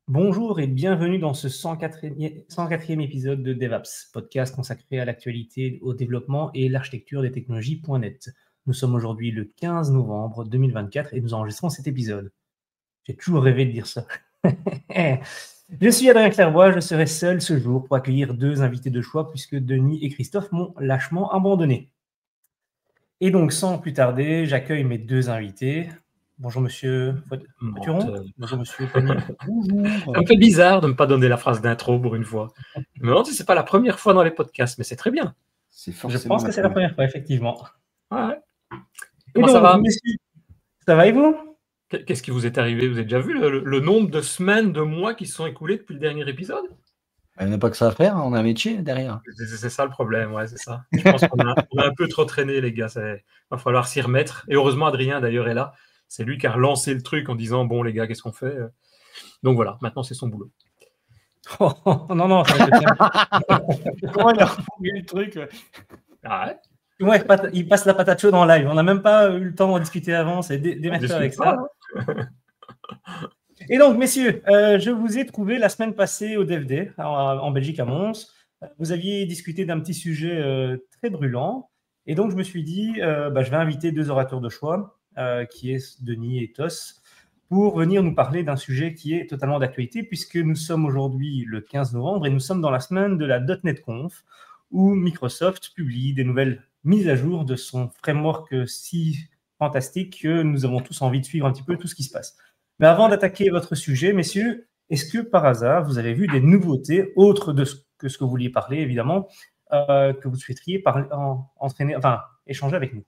Bonjour et bienvenue dans ce 104e épisode de DevApps, podcast consacré à l'actualité, au développement et l'architecture des technologies.net. Nous sommes aujourd'hui le 15 novembre 2024 et nous enregistrons cet épisode. J'ai toujours rêvé de dire ça. Je suis Adrien Clairbois, je serai seul ce jour pour accueillir deux invités de choix puisque Denis et Christophe m'ont lâchement abandonné. Et donc, sans plus tarder, j'accueille mes deux invités. Bonjour monsieur Poturon. Bonjour monsieur Denis. Bonjour. Ça me fait bizarre de ne pas donner la phrase d'intro pour une fois. Je me demande si ce n'est pas la première fois dans les podcasts, mais c'est très bien. Je pense que c'est la première fois, effectivement. Ouais. Comment ça va, messieurs? Ça va et vous? Qu'est-ce qui vous est arrivé? Vous avez déjà vu le nombre de semaines, de mois qui se sont écoulés depuis le dernier épisode? Il n'y a pas que ça à faire, on a un métier derrière. C'est ça le problème, ouais, c'est ça. Je pense qu'on a un peu trop traîné, les gars. Il va falloir s'y remettre. Et heureusement, Adrien, d'ailleurs, est là. C'est lui qui a relancé le truc en disant, bon, les gars, qu'est-ce qu'on fait? Donc voilà, maintenant, c'est son boulot. Oh, non, ça va être bien. Comment il a refourgué le truc? Ah ouais? Ouais, il passe la patate chaude en live. On n'a même pas eu le temps d'en discuter avant. C'est démerde avec ça. Et donc, messieurs, je vous ai trouvé la semaine passée au DevD, en Belgique, à Mons. Vous aviez discuté d'un petit sujet très brûlant. Et donc, je me suis dit, je vais inviter deux orateurs de choix, qui est Denis et Tos, pour venir nous parler d'un sujet qui est totalement d'actualité, puisque nous sommes aujourd'hui le 15 novembre et nous sommes dans la semaine de la .NET Conf, où Microsoft publie des nouvelles mises à jour de son framework si fantastique que nous avons tous envie de suivre un petit peu tout ce qui se passe. Mais avant d'attaquer votre sujet, messieurs, est-ce que par hasard, vous avez vu des nouveautés autres que ce que vous vouliez parler, évidemment, que vous souhaiteriez échanger avec nous?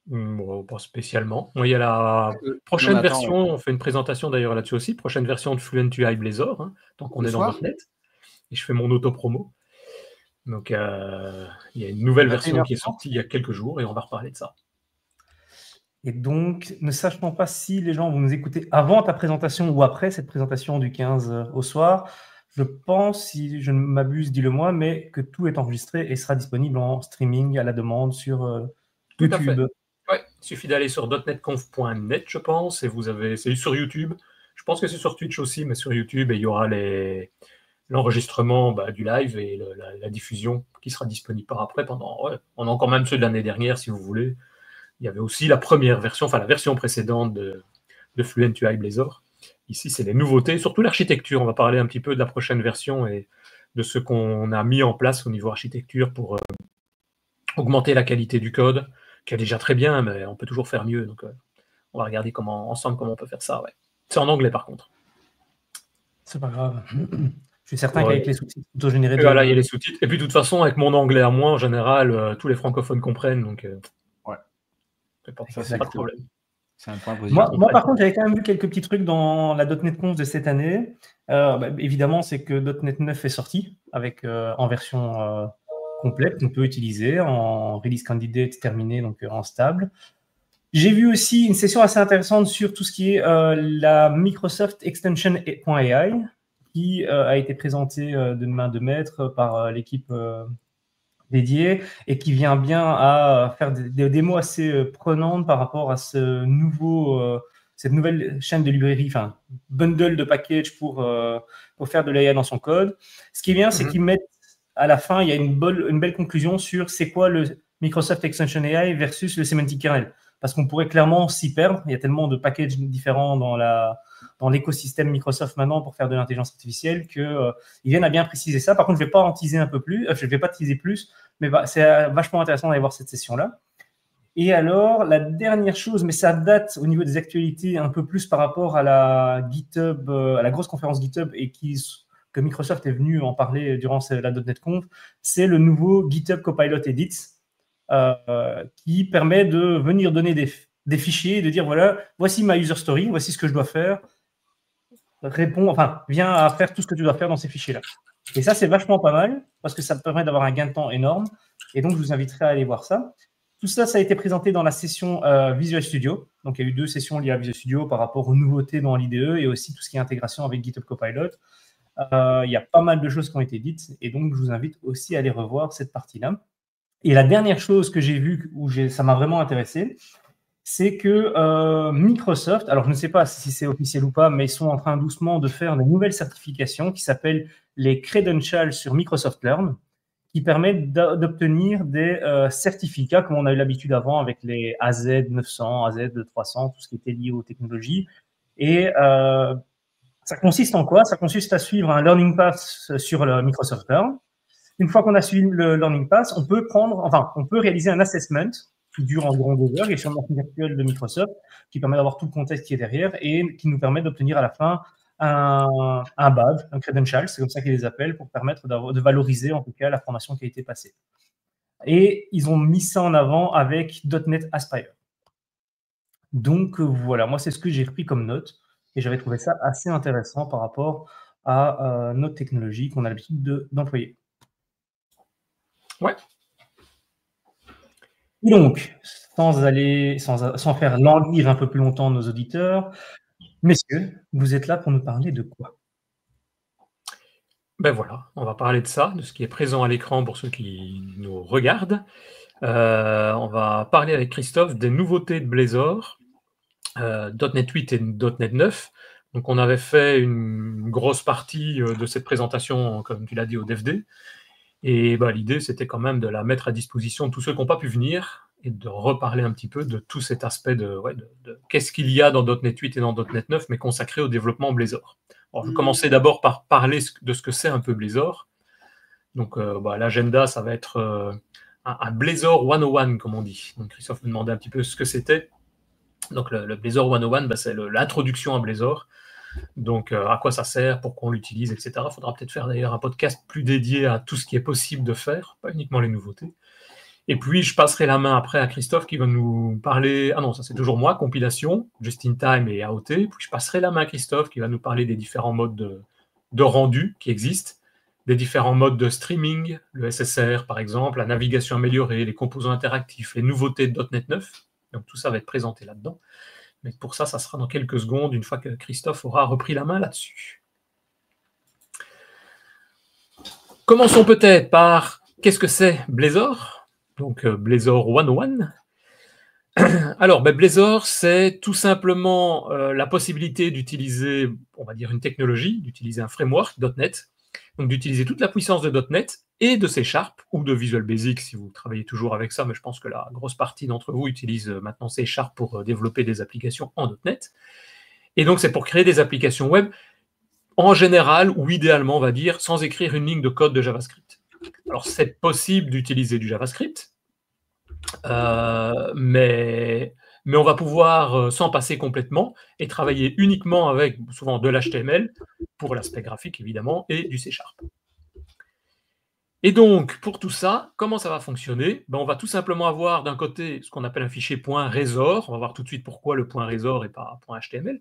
Bon, pas spécialement. Il y a la prochaine version, on fait une présentation d'ailleurs là-dessus aussi, prochaine version de Fluent UI Blazor, hein, tant qu'on est dans .NET. Et je fais mon auto-promo. Donc, il y a une nouvelle version qui est sortie il y a quelques jours et on va reparler de ça. Et donc, ne sachant pas si les gens vont nous écouter avant ta présentation ou après cette présentation du 15 au soir, je pense, si je ne m'abuse, dis-le-moi, mais que tout est enregistré et sera disponible en streaming à la demande sur YouTube. Oui, il suffit d'aller sur .netconf.net, je pense, et c'est sur YouTube. Je pense que c'est sur Twitch aussi, mais sur YouTube, et il y aura l'enregistrement du live et la diffusion qui sera disponible par après on a encore même ceux de l'année dernière, si vous voulez. Il y avait aussi la première version, la version précédente de Fluent UI Blazor. Ici, c'est les nouveautés, surtout l'architecture. On va parler un petit peu de la prochaine version et de ce qu'on a mis en place au niveau architecture pour augmenter la qualité du code, qui est déjà très bien, mais on peut toujours faire mieux. Donc, on va regarder ensemble comment on peut faire ça. Ouais. C'est en anglais, par contre. C'est pas grave. Je suis certain qu'avec les sous-titres auto-générés... Voilà, il y a les sous-titres. Et puis, de toute façon, avec mon anglais à moi, en général, tous les francophones comprennent. Donc, c'est pas de problème. C'est un point positif. Moi, par contre, j'avais quand même vu quelques petits trucs dans la .NET Conf de cette année. Évidemment, c'est que .NET 9 est sorti en version complète qu'on peut utiliser en release candidate terminé, donc en stable. J'ai vu aussi une session assez intéressante sur tout ce qui est la Microsoft Extension.ai qui a été présentée de main de maître par l'équipe dédiée et qui vient bien à faire des démos assez prenantes par rapport à cette nouvelle chaîne de librairie, bundle de package pour faire de l'AI dans son code. Ce qui est bien, c'est qu'ils mettent à la fin, il y a une belle conclusion sur c'est quoi le Microsoft Extension AI versus le Semantic Kernel. Parce qu'on pourrait clairement s'y perdre. Il y a tellement de packages différents dans l'écosystème Microsoft maintenant pour faire de l'intelligence artificielle qu'ils viennent à bien préciser ça. Par contre, je ne vais pas en teaser un peu plus, je ne vais pas teaser plus, mais c'est vachement intéressant d'aller voir cette session-là. Et alors, la dernière chose, mais ça date au niveau des actualités un peu plus par rapport à la GitHub, à la grosse conférence GitHub et que Microsoft est venu en parler durant la .NET Conf, c'est le nouveau GitHub Copilot Edits qui permet de venir donner des fichiers et de dire voilà, voici ma user story, voici ce que je dois faire, viens à faire tout ce que tu dois faire dans ces fichiers-là. Et ça, c'est vachement pas mal parce que ça permet d'avoir un gain de temps énorme. Et donc, je vous inviterai à aller voir ça. Tout ça, ça a été présenté dans la session Visual Studio. Donc, il y a eu 2 sessions liées à Visual Studio par rapport aux nouveautés dans l'IDE et aussi tout ce qui est intégration avec GitHub Copilot. Il y a pas mal de choses qui ont été dites et donc, je vous invite aussi à aller revoir cette partie-là. Et la dernière chose que j'ai vue, ça m'a vraiment intéressé, c'est que Microsoft, alors je ne sais pas si c'est officiel ou pas, mais ils sont en train doucement de faire de nouvelles certifications qui s'appellent les Credentials sur Microsoft Learn, qui permettent d'obtenir des certificats, comme on a eu l'habitude avant avec les AZ900, AZ300, tout ce qui était lié aux technologies. Et ça consiste en quoi? Ça consiste à suivre un Learning Path sur le Microsoft Learn. Une fois qu'on a suivi le Learning Path, on peut réaliser un assessment qui dure environ 2 heures, et sur le machine virtuelle de Microsoft, qui permet d'avoir tout le contexte qui est derrière et qui nous permet d'obtenir à la fin un badge, un credential, c'est comme ça qu'ils les appellent, pour permettre de valoriser en tout cas la formation qui a été passée. Et ils ont mis ça en avant avec .NET Aspire. Donc voilà, moi c'est ce que j'ai pris comme note, et j'avais trouvé ça assez intéressant par rapport à notre technologie qu'on a l'habitude d'employer. Ouais. Et donc, sans faire languir un peu plus longtemps nos auditeurs, messieurs, vous êtes là pour nous parler de quoi? Ben voilà, on va parler de ça, de ce qui est présent à l'écran pour ceux qui nous regardent. On va parler avec Christophe des nouveautés de Blazor, .NET 8 et .NET 9. Donc on avait fait une grosse partie de cette présentation, comme tu l'as dit, au DevD. Et bah, l'idée, c'était quand même de la mettre à disposition de tous ceux qui n'ont pas pu venir et de reparler un petit peu de tout cet aspect de qu'est-ce qu'il y a dans .NET 8 et dans .NET 9, mais consacré au développement Blazor. Alors, je vais commencer d'abord par parler de ce que c'est un peu Blazor. Donc, l'agenda, ça va être un Blazor 101, comme on dit. Donc, Christophe me demandait un petit peu ce que c'était. Donc, le Blazor 101, c'est l'introduction à Blazor. Donc, à quoi ça sert, pourquoi on l'utilise, etc. Il faudra peut-être faire d'ailleurs un podcast plus dédié à tout ce qui est possible de faire, pas uniquement les nouveautés. Et puis, je passerai la main après à Christophe qui va nous parler... Ah non, ça c'est toujours moi, compilation, just-in-time et AOT. Puis je passerai la main à Christophe qui va nous parler des différents modes de rendu qui existent, des différents modes de streaming, le SSR par exemple, la navigation améliorée, les composants interactifs, les nouveautés de .NET 9. Donc tout ça va être présenté là-dedans. Mais pour ça, ça sera dans quelques secondes, une fois que Christophe aura repris la main là-dessus. Commençons peut-être par qu'est-ce que c'est Blazor? Donc Blazor 101. Alors, Blazor, c'est tout simplement la possibilité d'utiliser, on va dire, une technologie, d'utiliser un framework .NET, donc d'utiliser toute la puissance de .NET et de C# ou de Visual Basic si vous travaillez toujours avec ça, mais je pense que la grosse partie d'entre vous utilise maintenant C# pour développer des applications en .NET. Et donc, c'est pour créer des applications web, en général, ou idéalement, on va dire, sans écrire une ligne de code de JavaScript. Alors, c'est possible d'utiliser du JavaScript, mais on va pouvoir s'en passer complètement et travailler uniquement avec, souvent, de l'HTML, pour l'aspect graphique, évidemment, et du C#. Et donc, pour tout ça, comment ça va fonctionner? On va tout simplement avoir d'un côté ce qu'on appelle un fichier .resor. On va voir tout de suite pourquoi le .resor et pas .html.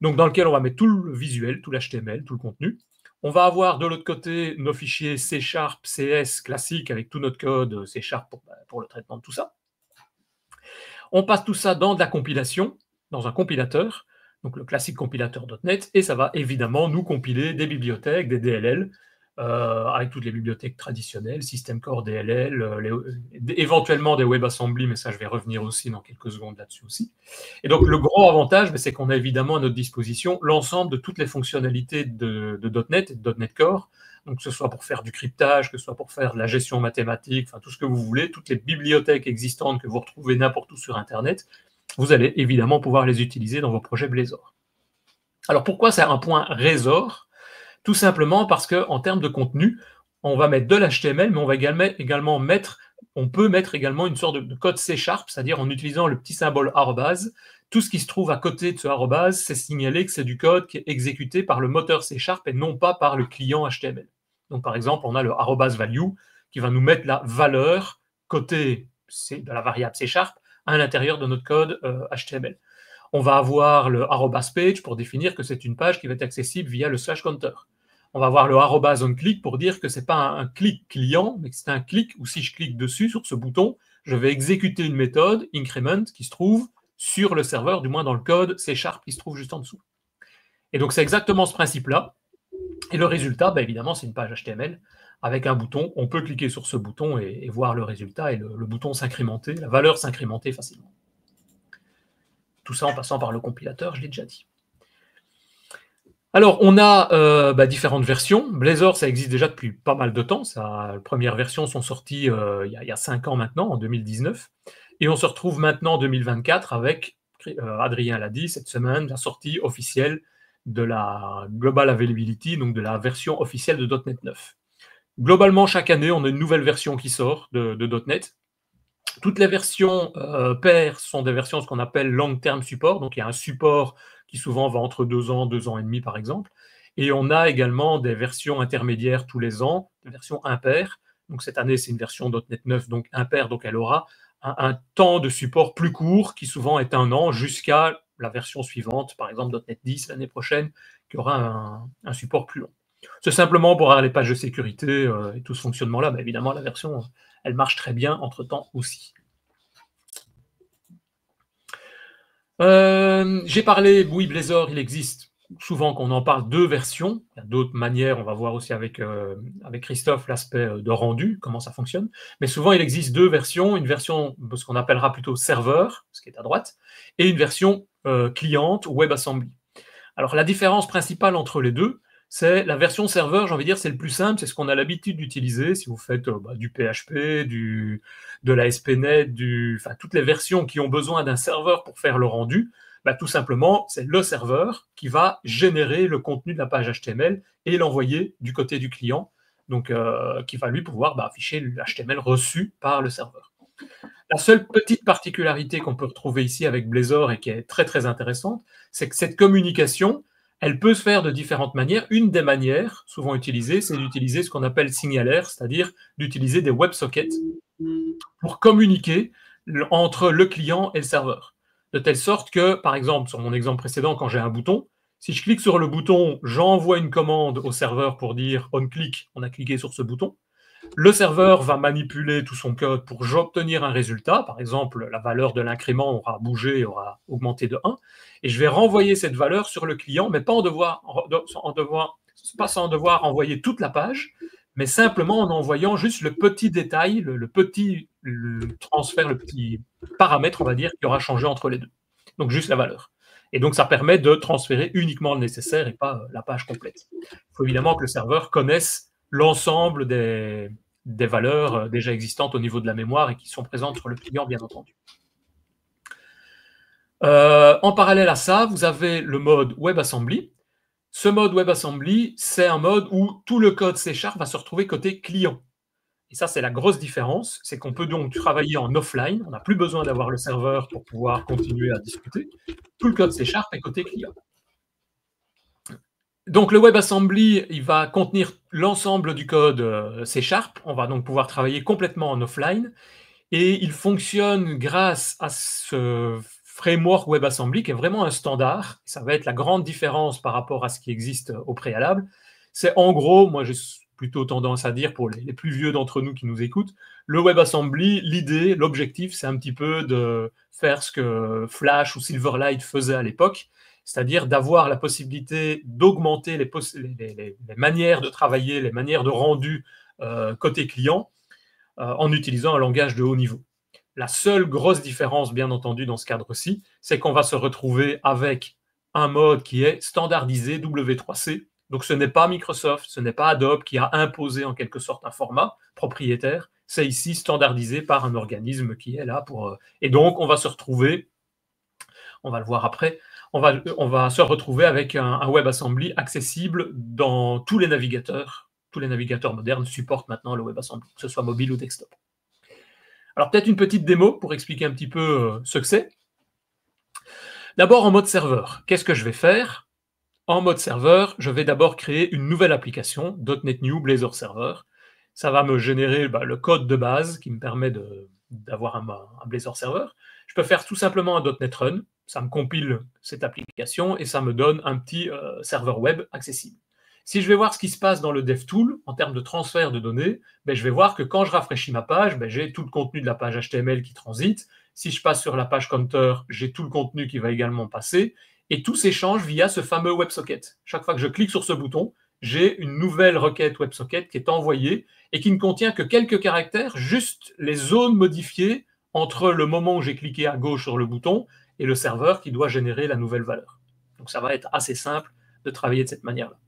Donc, dans lequel on va mettre tout le visuel, tout l'HTML, tout le contenu. On va avoir de l'autre côté nos fichiers C#, CS classiques avec tout notre code C# pour le traitement de tout ça. On passe tout ça dans de la compilation, dans un compilateur, donc le classique compilateur .NET, et ça va évidemment nous compiler des bibliothèques, des DLL, avec toutes les bibliothèques traditionnelles, System Core DLL, éventuellement des WebAssembly, mais ça je vais revenir aussi dans quelques secondes là-dessus aussi. Et donc le gros avantage, c'est qu'on a évidemment à notre disposition l'ensemble de toutes les fonctionnalités de .NET et de .NET Core, donc que ce soit pour faire du cryptage, que ce soit pour faire de la gestion mathématique, enfin tout ce que vous voulez, toutes les bibliothèques existantes que vous retrouvez n'importe où sur Internet, vous allez évidemment pouvoir les utiliser dans vos projets Blazor. Alors pourquoi c'est un .resor? Tout simplement parce qu'en termes de contenu, on va mettre de l'HTML, mais on va également mettre également une sorte de code C#, c'est-à-dire en utilisant le petit symbole arrobase. Tout ce qui se trouve à côté de ce arrobase, c'est signalé que c'est du code qui est exécuté par le moteur C# et non pas par le client HTML. Donc par exemple, on a le arrobase value qui va nous mettre la valeur côté de la variable C# à l'intérieur de notre code HTML. On va avoir le arrobase page pour définir que c'est une page qui va être accessible via le /counter. On va avoir le arrobase onClick pour dire que ce n'est pas un clic client, mais que c'est un clic où si je clique dessus, sur ce bouton, je vais exécuter une méthode, increment, qui se trouve sur le serveur, du moins dans le code C# qui se trouve juste en dessous. Et donc c'est exactement ce principe-là. Et le résultat, évidemment, c'est une page HTML avec un bouton. On peut cliquer sur ce bouton et voir le résultat et le bouton s'incrémenter, la valeur s'incrémenter facilement. tout ça en passant par le compilateur, je l'ai déjà dit. Alors, on a différentes versions. Blazor, ça existe déjà depuis pas mal de temps. Les premières versions sont sorties il y a 5 ans maintenant, en 2019. Et on se retrouve maintenant en 2024 avec, Adrien l'a dit, cette semaine, la sortie officielle de la Global Availability, donc de la version officielle de .NET 9. Globalement, chaque année, on a une nouvelle version qui sort de .NET. Toutes les versions paires sont des versions ce qu'on appelle long-term support, donc il y a un support qui souvent va entre 2 ans, 2 ans et demi par exemple, et on a également des versions intermédiaires tous les ans, des versions impaires, donc cette année c'est une version .NET 9, donc impaire, donc elle aura un temps de support plus court, qui souvent est 1 an, jusqu'à la version suivante, par exemple .NET 10 l'année prochaine, qui aura un support plus long. C'est simplement pour avoir les pages de sécurité et tout ce fonctionnement-là, mais évidemment la version, elle marche très bien entre-temps aussi. J'ai parlé, oui, Blazor, il existe souvent qu'on en parle 2 versions. Il y a d'autres manières, on va voir aussi avec Christophe l'aspect de rendu, comment ça fonctionne. Mais souvent, il existe 2 versions. Une version, ce qu'on appellera plutôt serveur, ce qui est à droite, et une version cliente ou WebAssembly. Alors, la différence principale entre les deux, c'est la version serveur, j'ai envie de dire, c'est le plus simple, c'est ce qu'on a l'habitude d'utiliser. Si vous faites du PHP, de la SPNet, toutes les versions qui ont besoin d'un serveur pour faire le rendu, tout simplement, c'est le serveur qui va générer le contenu de la page HTML et l'envoyer du côté du client, donc qui va lui pouvoir afficher l'HTML reçu par le serveur. La seule petite particularité qu'on peut retrouver ici avec Blazor et qui est très très intéressante, c'est que cette communication, elle peut se faire de différentes manières. Une des manières souvent utilisées, c'est d'utiliser ce qu'on appelle signalaire, c'est-à-dire d'utiliser des WebSockets pour communiquer entre le client et le serveur. De telle sorte que, par exemple, sur mon exemple précédent, quand j'ai un bouton, si je clique sur le bouton, j'envoie une commande au serveur pour dire « on-click », on a cliqué sur ce bouton. Le serveur va manipuler tout son code pour obtenir un résultat. Par exemple, la valeur de l'incrément aura bougé, aura augmenté de 1. Et je vais renvoyer cette valeur sur le client, mais pas sans devoir envoyer toute la page, mais simplement en envoyant juste le petit détail, le petit transfert, le petit paramètre, on va dire, qui aura changé entre les deux. Donc juste la valeur. Et donc ça permet de transférer uniquement le nécessaire et pas la page complète. Il faut évidemment que le serveur connaisse l'ensemble des valeurs déjà existantes au niveau de la mémoire et qui sont présentes sur le client, bien entendu. En parallèle à ça, vous avez le mode WebAssembly. Ce mode WebAssembly, c'est un mode où tout le code C# va se retrouver côté client. Et ça, c'est la grosse différence, c'est qu'on peut donc travailler en offline, on n'a plus besoin d'avoir le serveur pour pouvoir continuer à discuter. Tout le code C# est côté client. Donc le WebAssembly, il va contenir l'ensemble du code C#. On va donc pouvoir travailler complètement en offline. Et il fonctionne grâce à ce framework WebAssembly qui est vraiment un standard. Ça va être la grande différence par rapport à ce qui existe au préalable. C'est en gros, moi j'ai plutôt tendance à dire pour les plus vieux d'entre nous qui nous écoutent, le WebAssembly, l'idée, l'objectif, c'est un petit peu de faire ce que Flash ou Silverlight faisaient à l'époque, c'est-à-dire d'avoir la possibilité d'augmenter les manières de travailler, les manières de rendu côté client en utilisant un langage de haut niveau. La seule grosse différence, bien entendu, dans ce cadre-ci, c'est qu'on va se retrouver avec un mode qui est standardisé W3C. Donc ce n'est pas Microsoft, ce n'est pas Adobe qui a imposé en quelque sorte un format propriétaire, c'est ici standardisé par un organisme qui est là pour... Et donc on va se retrouver, on va le voir après, on va se retrouver avec un WebAssembly accessible dans tous les navigateurs modernes supportent maintenant le WebAssembly, que ce soit mobile ou desktop. Alors peut-être une petite démo pour expliquer un petit peu ce que c'est. D'abord en mode serveur, qu'est-ce que je vais faire ? En mode serveur, je vais d'abord créer une nouvelle application, .NET New Blazor Server. Ça va me générer le code de base qui me permet d'avoir un Blazor Server. Je peux faire tout simplement un .NET Run, ça me compile cette application et ça me donne un petit serveur web accessible. Si je vais voir ce qui se passe dans le DevTool, en termes de transfert de données, je vais voir que quand je rafraîchis ma page, j'ai tout le contenu de la page HTML qui transite. Si je passe sur la page counter, j'ai tout le contenu qui va également passer. Et tout s'échange via ce fameux WebSocket. Chaque fois que je clique sur ce bouton, j'ai une nouvelle requête WebSocket qui est envoyée et qui ne contient que quelques caractères, juste les zones modifiées entre le moment où j'ai cliqué à gauche sur le bouton et le serveur qui doit générer la nouvelle valeur. Donc ça va être assez simple de travailler de cette manière-là.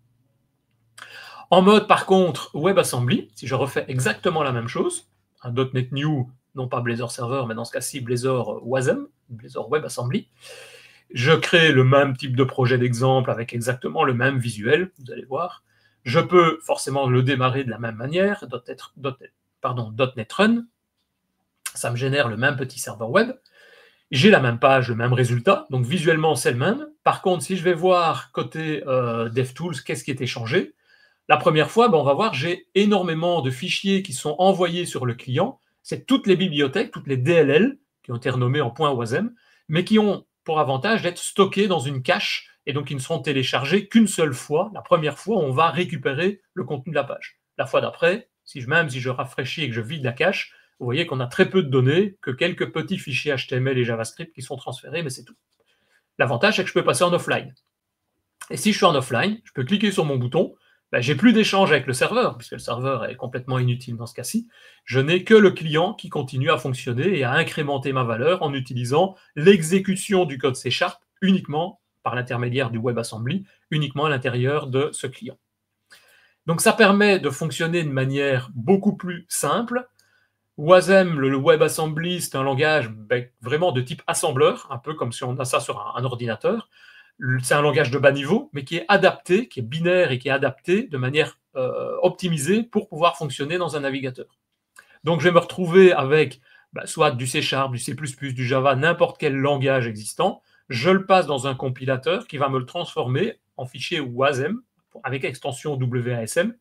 En mode, par contre, WebAssembly, si je refais exactement la même chose, un .NET New, non pas Blazor Server, mais dans ce cas-ci Blazor WASM, Blazor WebAssembly, je crée le même type de projet d'exemple avec exactement le même visuel, vous allez voir. Je peux forcément le démarrer de la même manière, .NET Run, ça me génère le même petit serveur web. J'ai la même page, le même résultat, donc visuellement c'est le même. Par contre, si je vais voir côté DevTools, qu'est-ce qui était changé, la première fois, on va voir, j'ai énormément de fichiers qui sont envoyés sur le client. C'est toutes les bibliothèques, toutes les DLL, qui ont été renommées en .wasm, mais qui ont pour avantage d'être stockés dans une cache, et donc ils ne seront téléchargés qu'une seule fois. La première fois, on va récupérer le contenu de la page. La fois d'après, même si je rafraîchis et que je vide la cache, vous voyez qu'on a très peu de données, que quelques petits fichiers HTML et JavaScript qui sont transférés, mais c'est tout. L'avantage, c'est que je peux passer en offline. Et si je suis en offline, je peux cliquer sur mon bouton, j'ai plus d'échange avec le serveur, puisque le serveur est complètement inutile dans ce cas-ci. Je n'ai que le client qui continue à fonctionner et à incrémenter ma valeur en utilisant l'exécution du code C# uniquement par l'intermédiaire du WebAssembly, uniquement à l'intérieur de ce client. Donc ça permet de fonctionner de manière beaucoup plus simple. WASM, le WebAssembly, c'est un langage vraiment de type assembleur, un peu comme si on a ça sur un ordinateur. C'est un langage de bas niveau, mais qui est adapté, qui est binaire et qui est adapté de manière optimisée pour pouvoir fonctionner dans un navigateur. Donc je vais me retrouver avec soit du C#, du C++, du Java, n'importe quel langage existant. Je le passe dans un compilateur qui va me le transformer en fichier WASM, avec extension WASM,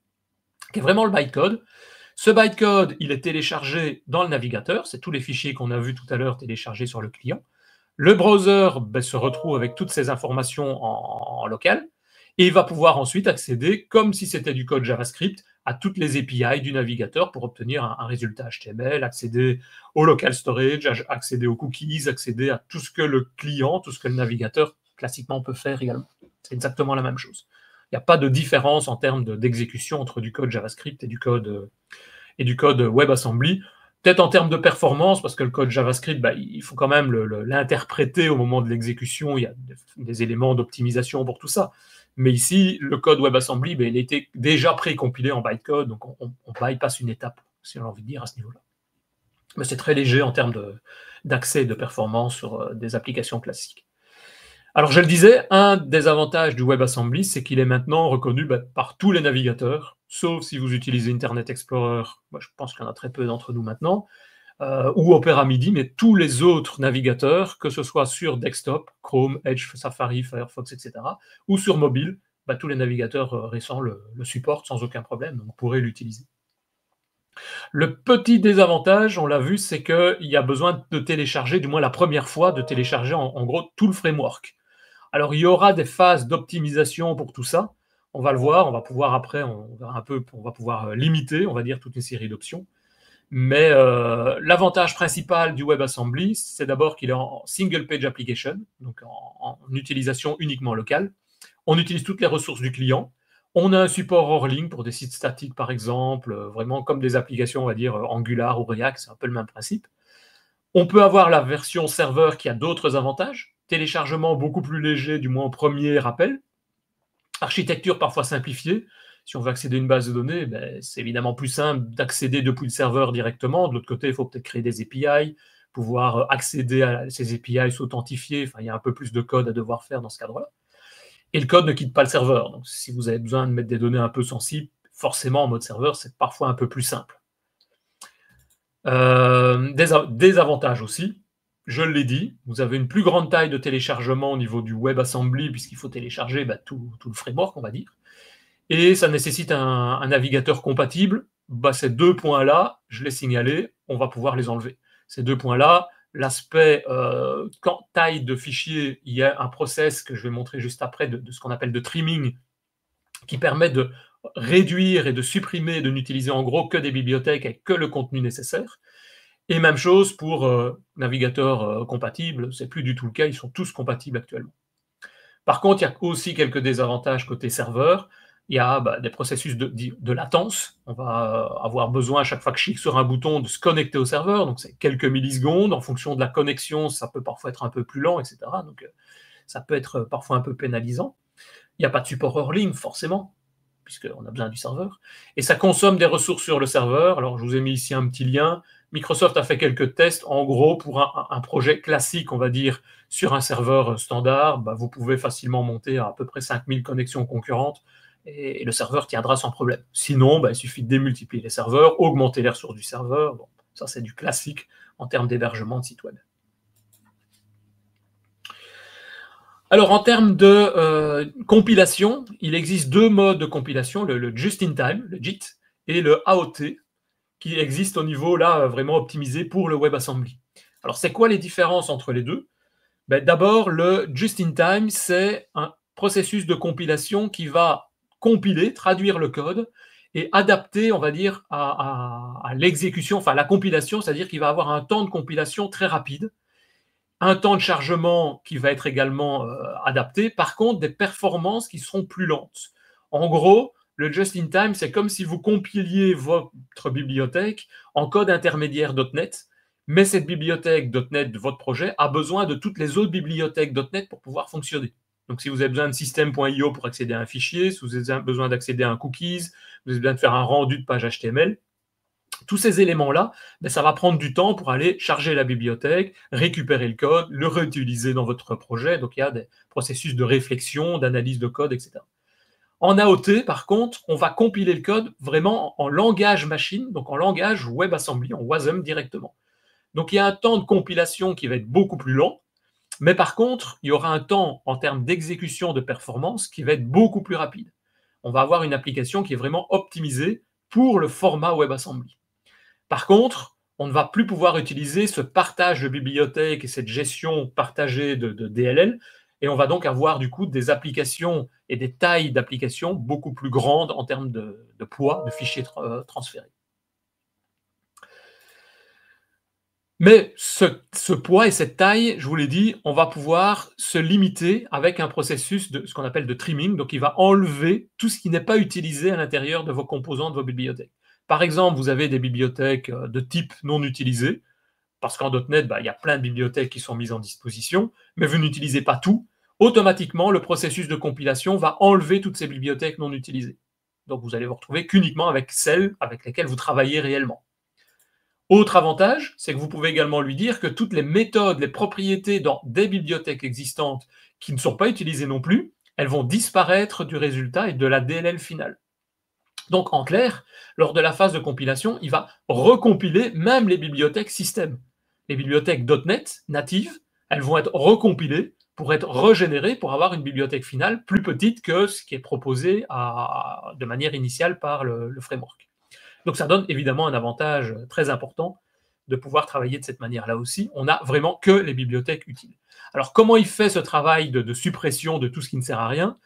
qui est vraiment le bytecode. Ce bytecode, il est téléchargé dans le navigateur, c'est tous les fichiers qu'on a vus tout à l'heure téléchargés sur le client. Le browser se retrouve avec toutes ces informations en local, et il va pouvoir ensuite accéder, comme si c'était du code JavaScript, à toutes les API du navigateur pour obtenir un résultat HTML, accéder au local storage, accéder aux cookies, accéder à tout ce que le client, tout ce que le navigateur classiquement peut faire également. C'est exactement la même chose. Il n'y a pas de différence en termes d'exécution entre du code JavaScript et du code WebAssembly. Peut-être en termes de performance, parce que le code JavaScript, il faut quand même l'interpréter au moment de l'exécution. Il y a des éléments d'optimisation pour tout ça. Mais ici, le code WebAssembly, il était déjà pré-compilé en bytecode, donc on bypass une étape, si on a envie de dire, à ce niveau-là. Mais c'est très léger en termes d'accès et de performance sur des applications classiques. Alors, je le disais, un des avantages du WebAssembly, c'est qu'il est maintenant reconnu par tous les navigateurs, sauf si vous utilisez Internet Explorer, je pense qu'il y en a très peu d'entre nous maintenant, ou Opera Midi, mais tous les autres navigateurs, que ce soit sur desktop, Chrome, Edge, Safari, Firefox, etc., ou sur mobile, tous les navigateurs récents le supportent sans aucun problème, donc vous pourrez l'utiliser. Le petit désavantage, on l'a vu, c'est qu'il y a besoin de télécharger, du moins la première fois, de télécharger en gros tout le framework. Alors, il y aura des phases d'optimisation pour tout ça. On va le voir, on va pouvoir après, on va pouvoir limiter, on va dire, toute une série d'options. Mais l'avantage principal du WebAssembly, c'est d'abord qu'il est en single page application, donc en utilisation uniquement locale. On utilise toutes les ressources du client. On a un support hors ligne pour des sites statiques, par exemple, vraiment comme des applications, on va dire, Angular ou React, c'est un peu le même principe. On peut avoir la version serveur qui a d'autres avantages. Téléchargement beaucoup plus léger, du moins au premier rappel. Architecture parfois simplifiée. Si on veut accéder à une base de données, c'est évidemment plus simple d'accéder depuis le serveur directement. De l'autre côté, il faut peut-être créer des API, pouvoir accéder à ces API, s'authentifier. Enfin, il y a un peu plus de code à devoir faire dans ce cadre-là. Et le code ne quitte pas le serveur. Donc, si vous avez besoin de mettre des données un peu sensibles, forcément, en mode serveur, c'est parfois un peu plus simple. Des avantages aussi. Je l'ai dit, vous avez une plus grande taille de téléchargement au niveau du WebAssembly, puisqu'il faut télécharger tout le framework, on va dire. Et ça nécessite un navigateur compatible. Ces deux points-là, je l'ai signalé, on va pouvoir les enlever. Ces deux points-là, l'aspect taille de fichier, il y a un process que je vais montrer juste après de ce qu'on appelle de trimming, qui permet de réduire et de supprimer, de n'utiliser en gros que des bibliothèques avec que le contenu nécessaire. Et même chose pour navigateurs compatibles, c'est plus du tout le cas, ils sont tous compatibles actuellement. Par contre, il y a aussi quelques désavantages côté serveur. Il y a des processus de latence. On va avoir besoin, à chaque fois que je clique sur un bouton, de se connecter au serveur. Donc, c'est quelques millisecondes. En fonction de la connexion, ça peut parfois être un peu plus lent, etc. Donc, ça peut être parfois un peu pénalisant. Il n'y a pas de support hors ligne, forcément, puisqu'on a besoin du serveur. Et ça consomme des ressources sur le serveur. Alors, je vous ai mis ici un petit lien. Microsoft a fait quelques tests. En gros, pour un projet classique, on va dire, sur un serveur standard, vous pouvez facilement monter à peu près 5000 connexions concurrentes et le serveur tiendra sans problème. Sinon, il suffit de démultiplier les serveurs, augmenter les ressources du serveur. Bon, ça, c'est du classique en termes d'hébergement de site web. Alors, en termes de compilation, il existe deux modes de compilation, le just-in-time, le JIT, et le AOT, qui existent au niveau, là, vraiment optimisé pour le WebAssembly. Alors, c'est quoi les différences entre les deux? D'abord, le just-in-time, c'est un processus de compilation qui va compiler, traduire le code et adapter, on va dire, à l'exécution, enfin à la compilation, c'est-à-dire qu'il va avoir un temps de compilation très rapide, un temps de chargement qui va être également adapté, par contre, des performances qui seront plus lentes. En gros, le just-in-time, c'est comme si vous compiliez votre bibliothèque en code intermédiaire .NET, mais cette bibliothèque .NET de votre projet a besoin de toutes les autres bibliothèques .NET pour pouvoir fonctionner. Donc, si vous avez besoin de system.io pour accéder à un fichier, si vous avez besoin d'accéder à un cookies, vous avez besoin de faire un rendu de page HTML, tous ces éléments-là, ça va prendre du temps pour aller charger la bibliothèque, récupérer le code, le réutiliser dans votre projet. Donc, il y a des processus de réflexion, d'analyse de code, etc. En AOT, par contre, on va compiler le code vraiment en langage machine, donc en langage WebAssembly, en WASM directement. Donc, il y a un temps de compilation qui va être beaucoup plus lent, mais par contre, il y aura un temps en termes d'exécution de performance qui va être beaucoup plus rapide. On va avoir une application qui est vraiment optimisée pour le format WebAssembly. Par contre, on ne va plus pouvoir utiliser ce partage de bibliothèque et cette gestion partagée de DLL, et on va donc avoir du coup des applications et des tailles d'applications beaucoup plus grandes en termes de poids de fichiers transférés. Mais ce poids et cette taille, je vous l'ai dit, on va pouvoir se limiter avec un processus de ce qu'on appelle de trimming, donc il va enlever tout ce qui n'est pas utilisé à l'intérieur de vos composants de vos bibliothèques. Par exemple, vous avez des bibliothèques de type non utilisé, parce qu'en .NET, il y a plein de bibliothèques qui sont mises en disposition, mais vous n'utilisez pas tout. Automatiquement, le processus de compilation va enlever toutes ces bibliothèques non utilisées. Donc, vous allez vous retrouver qu'uniquement avec celles avec lesquelles vous travaillez réellement. Autre avantage, c'est que vous pouvez également lui dire que toutes les méthodes, les propriétés dans des bibliothèques existantes qui ne sont pas utilisées non plus, elles vont disparaître du résultat et de la DLL finale. Donc, en clair, lors de la phase de compilation, il va recompiler même les bibliothèques système. Les bibliothèques .NET natives, elles vont être recompilées pour être régénérées pour avoir une bibliothèque finale plus petite que ce qui est proposé de manière initiale par le framework. Donc, ça donne évidemment un avantage très important de pouvoir travailler de cette manière-là aussi. On n'a vraiment que les bibliothèques utiles. Alors, comment il fait ce travail de suppression de tout ce qui ne sert à rien ?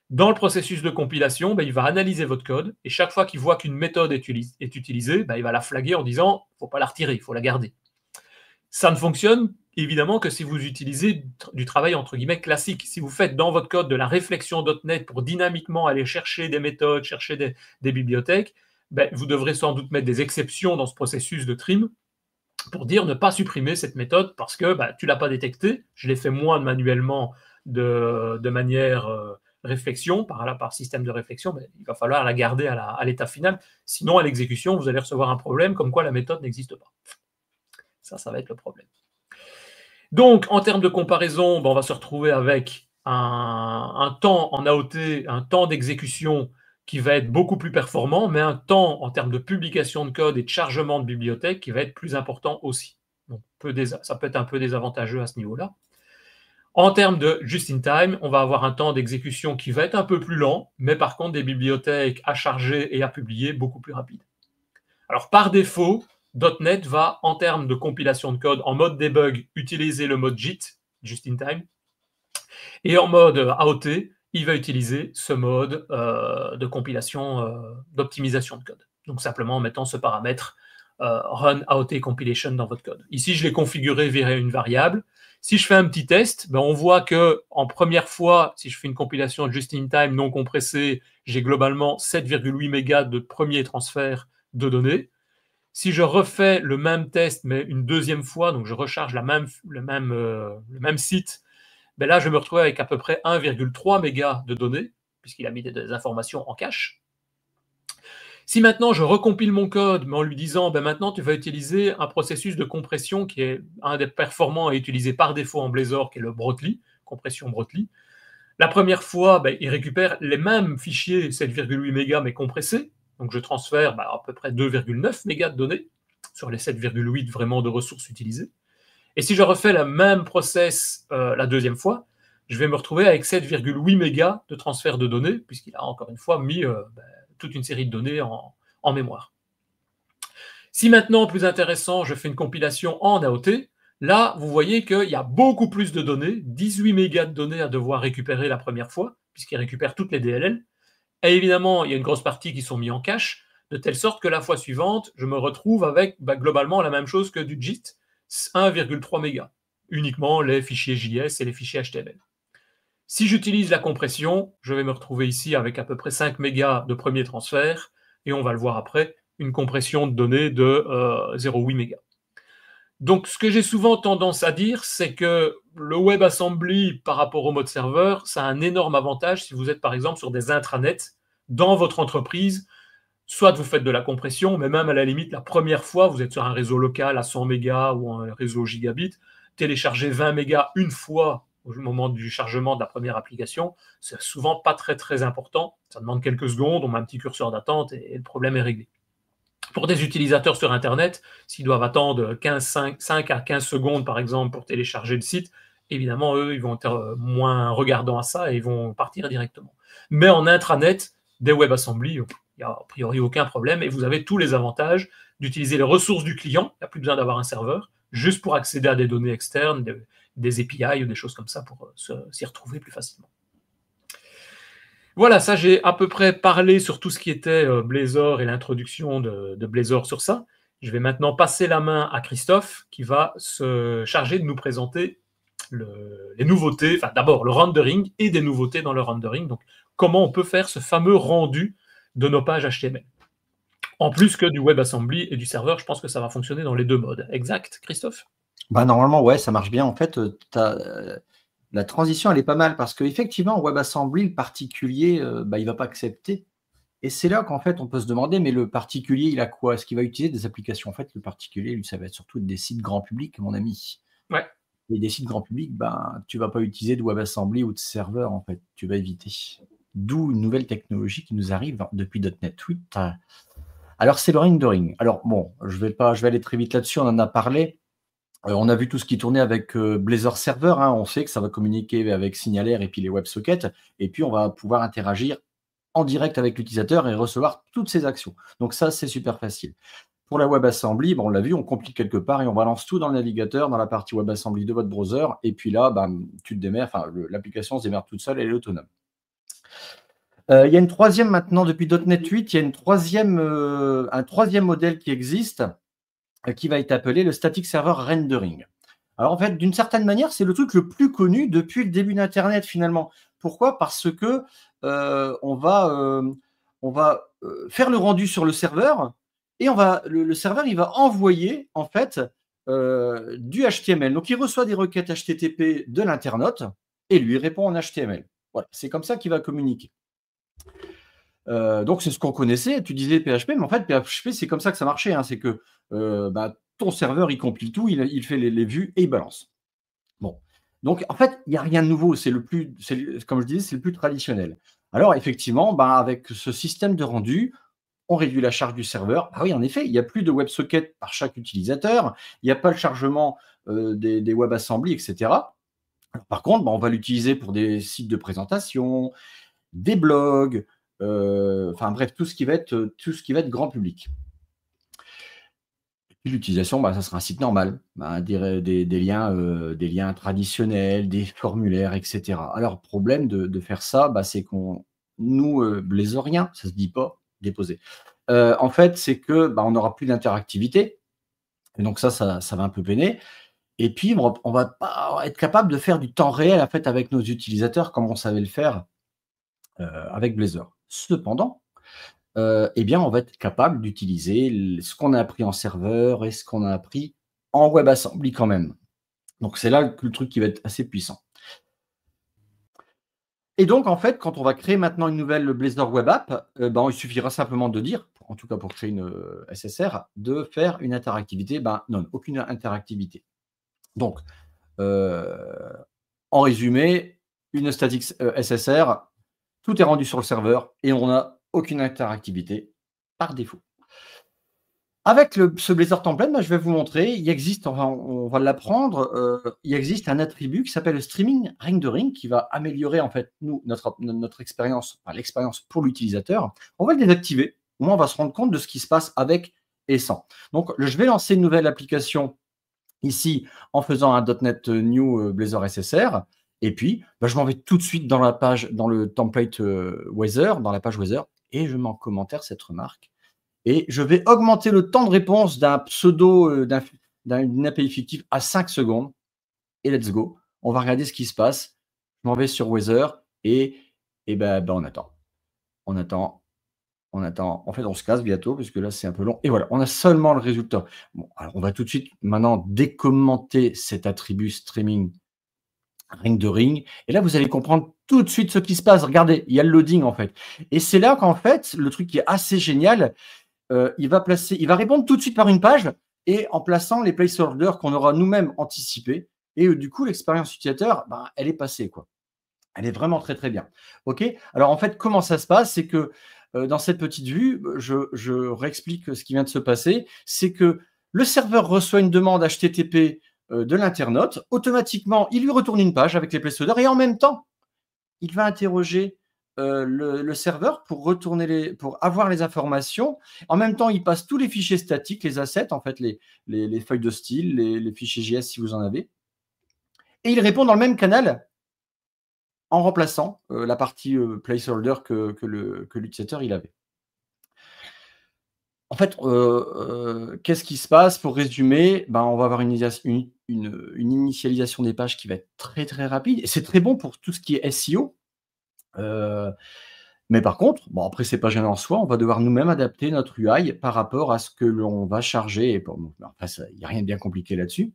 Dans le processus de compilation, il va analyser votre code et chaque fois qu'il voit qu'une méthode est utilisée, il va la flaguer en disant « il ne faut pas la retirer, il faut la garder ». Ça ne fonctionne évidemment que si vous utilisez du travail entre guillemets classique. Si vous faites dans votre code de la réflexion .NET pour dynamiquement aller chercher des méthodes, chercher des bibliothèques, vous devrez sans doute mettre des exceptions dans ce processus de trim pour dire ne pas supprimer cette méthode parce que tu ne l'as pas détectée, je l'ai fait moi manuellement de manière réflexion, par système de réflexion, il va falloir la garder à l'état final. Sinon, à l'exécution, vous allez recevoir un problème comme quoi la méthode n'existe pas. Ça va être le problème. Donc, en termes de comparaison, on va se retrouver avec un temps en AOT, un temps d'exécution qui va être beaucoup plus performant, mais un temps en termes de publication de code et de chargement de bibliothèque qui va être plus important aussi. Donc, ça peut être un peu désavantageux à ce niveau-là. En termes de just-in-time, on va avoir un temps d'exécution qui va être un peu plus lent, mais par contre des bibliothèques à charger et à publier beaucoup plus rapides. Alors par défaut, .NET va, en termes de compilation de code, en mode debug, utiliser le mode JIT, just-in-time, et en mode AOT, il va utiliser ce mode de compilation, d'optimisation de code. Donc simplement en mettant ce paramètre run AOT compilation dans votre code. Ici, je l'ai configuré via une variable. Si je fais un petit test, ben on voit que en première fois, si je fais une compilation just-in-time non compressée, j'ai globalement 7,8 mégas de premier transfert de données. Si je refais le même test, mais une deuxième fois, donc je recharge le même site, ben là, je me retrouve avec à peu près 1,3 mégas de données, puisqu'il a mis des informations en cache. Si maintenant je recompile mon code, mais en lui disant, ben maintenant tu vas utiliser un processus de compression qui est un des performants et utilisé par défaut en Blazor, qui est le Brotli, compression Brotli. La première fois, ben, il récupère les mêmes fichiers 7,8 mégas mais compressés. Donc je transfère à peu près 2,9 mégas de données sur les 7,8 vraiment de ressources utilisées. Et si je refais le même process la deuxième fois, je vais me retrouver avec 7,8 mégas de transfert de données, puisqu'il a encore une fois mis toute une série de données en mémoire. Si maintenant, plus intéressant, je fais une compilation en AOT, là, vous voyez qu'il y a beaucoup plus de données, 18 mégas de données à devoir récupérer la première fois, puisqu'il récupère toutes les DLL. Et évidemment, il y a une grosse partie qui sont mis en cache, de telle sorte que la fois suivante, je me retrouve avec globalement la même chose que du JIT, 1,3 mégas, uniquement les fichiers JS et les fichiers HTML. Si j'utilise la compression, je vais me retrouver ici avec à peu près 5 mégas de premier transfert, et on va le voir après, une compression de données de 0,8 mégas. Donc, ce que j'ai souvent tendance à dire, c'est que le WebAssembly par rapport au mode serveur, ça a un énorme avantage si vous êtes par exemple sur des intranets dans votre entreprise. Soit vous faites de la compression, mais même à la limite, la première fois, vous êtes sur un réseau local à 100 mégas ou un réseau gigabit, télécharger 20 mégas une fois au moment du chargement de la première application, c'est souvent pas très très important. Ça demande quelques secondes, on met un petit curseur d'attente et le problème est réglé. Pour des utilisateurs sur Internet, s'ils doivent attendre 5 à 15 secondes, par exemple, pour télécharger le site, évidemment, eux, ils vont être moins regardants à ça et ils vont partir directement. Mais en intranet, des WebAssembly, il n'y a a priori aucun problème et vous avez tous les avantages d'utiliser les ressources du client. Il n'y a plus besoin d'avoir un serveur, juste pour accéder à des données externes, des API ou des choses comme ça pour s'y retrouver plus facilement. Voilà, ça j'ai à peu près parlé sur tout ce qui était Blazor et l'introduction de Blazor sur ça. Je vais maintenant passer la main à Christophe qui va se charger de nous présenter les nouveautés, enfin d'abord le rendering et des nouveautés dans le rendering. Donc comment on peut faire ce fameux rendu de nos pages HTML. En plus que du WebAssembly et du serveur, je pense que ça va fonctionner dans les deux modes. Exact, Christophe? Normalement, ouais, ça marche bien. En fait, la transition, elle est pas mal parce qu'effectivement, WebAssembly, le particulier, il ne va pas accepter. Et c'est là qu'en fait, on peut se demander, mais le particulier, il a quoi? Est-ce qu'il va utiliser des applications? En fait, le particulier, lui, ça va être surtout des sites grand public, mon ami. Ouais. Et des sites grand public, tu ne vas pas utiliser de WebAssembly ou de serveur, en fait. Tu vas éviter. D'où une nouvelle technologie qui nous arrive depuis .NET 8. Alors, c'est le rendering. Alors, bon, je vais aller très vite là-dessus, on en a parlé. On a vu tout ce qui tournait avec Blazor Server. On sait que ça va communiquer avec Signalaire et puis les WebSockets. Et puis, on va pouvoir interagir en direct avec l'utilisateur et recevoir toutes ces actions. Donc, ça, c'est super facile. Pour la WebAssembly, on l'a vu, on complique quelque part et on balance tout dans le navigateur, dans la partie WebAssembly de votre browser. Et puis là, tu te démerdes, l'application se démerde toute seule, elle est autonome. Il y a une troisième maintenant, depuis .NET 8, il y a un troisième modèle qui existe, qui va être appelé le Static Server Rendering. Alors en fait, d'une certaine manière, c'est le truc le plus connu depuis le début d'Internet finalement. Pourquoi? Parce que on va faire le rendu sur le serveur et le serveur il va envoyer en fait du HTML. Donc il reçoit des requêtes HTTP de l'internaute et lui répond en HTML. Voilà, c'est comme ça qu'il va communiquer. Donc c'est ce qu'on connaissait, tu disais PHP, mais en fait PHP c'est comme ça que ça marchait, c'est que ton serveur il compile tout, il fait les vues et il balance. Bon, donc en fait il n'y a rien de nouveau, comme je disais, c'est le plus traditionnel. Alors effectivement, avec ce système de rendu, on réduit la charge du serveur. Oui, en effet, il n'y a plus de WebSocket par chaque utilisateur, il n'y a pas le chargement des WebAssembly, etc. Alors, par contre, on va l'utiliser pour des sites de présentation, des blogs, bref, tout ce qui va être grand public. Et puis l'utilisation, ça sera un site normal, des liens traditionnels, des formulaires, etc. Alors, le problème de faire ça, c'est qu'on, nous, blazoriens, ça se dit pas, déposer. En fait, c'est que on n'aura plus d'interactivité. Et donc ça va un peu peiner. Et puis, on ne va pas être capable de faire du temps réel en fait, avec nos utilisateurs comme on savait le faire avec Blazor. Cependant, eh bien, on va être capable d'utiliser ce qu'on a appris en serveur et ce qu'on a appris en WebAssembly quand même. Donc, c'est là que le truc qui va être assez puissant. Et donc, en fait, quand on va créer maintenant une nouvelle Blazor Web App, ben, il suffira simplement de dire, en tout cas pour créer une SSR, de faire une interactivité. Ben, non, aucune interactivité. Donc, en résumé, une static SSR, tout est rendu sur le serveur et on n'a aucune interactivité par défaut. Avec ce Blazor template, je vais vous montrer, il existe, enfin, on va l'apprendre, il existe un attribut qui s'appelle le streaming rendering qui va améliorer en fait notre expérience, enfin, l'expérience pour l'utilisateur. On va le désactiver, au moins on va se rendre compte de ce qui se passe avec et sans. Donc je vais lancer une nouvelle application ici en faisant un .NET New Blazor SSR. Et puis, je m'en vais tout de suite dans la page, dans le template Weather, dans la page Weather, et je mets en commentaire cette remarque. Et je vais augmenter le temps de réponse d'un pseudo, d'une API fictive à 5 secondes. Et let's go. On va regarder ce qui se passe. Je m'en vais sur Weather et on attend. On attend. On attend. En fait, on se casse bientôt parce que là, c'est un peu long. Et voilà, on a seulement le résultat. Bon, alors, on va tout de suite maintenant décommenter cet attribut streaming rendering. Et là, vous allez comprendre tout de suite ce qui se passe. Regardez, il y a le loading en fait. Et c'est là qu'en fait, le truc qui est assez génial, il va répondre tout de suite par une page et en plaçant les placeholders qu'on aura nous-mêmes anticipés. Et du coup, l'expérience utilisateur, elle est passée, quoi. Elle est vraiment très, très bien. OK ? Alors, en fait, comment ça se passe ? C'est que dans cette petite vue, je réexplique ce qui vient de se passer. C'est que le serveur reçoit une demande HTTP de l'internaute. Automatiquement, il lui retourne une page avec les placeholders et en même temps, il va interroger le serveur pour avoir les informations. En même temps, il passe tous les fichiers statiques, les assets, en fait, les feuilles de style, les fichiers JS si vous en avez. Et il répond dans le même canal en remplaçant la partie placeholder que l'utilisateur il avait. En fait, qu'est-ce qui se passe? Pour résumer, on va avoir une initialisation des pages qui va être très, très rapide. Et c'est très bon pour tout ce qui est SEO. Mais par contre, après, c'est pas gênant en soi, on va devoir nous-mêmes adapter notre UI par rapport à ce que l'on va charger. Et après, il n'y a rien de bien compliqué là-dessus.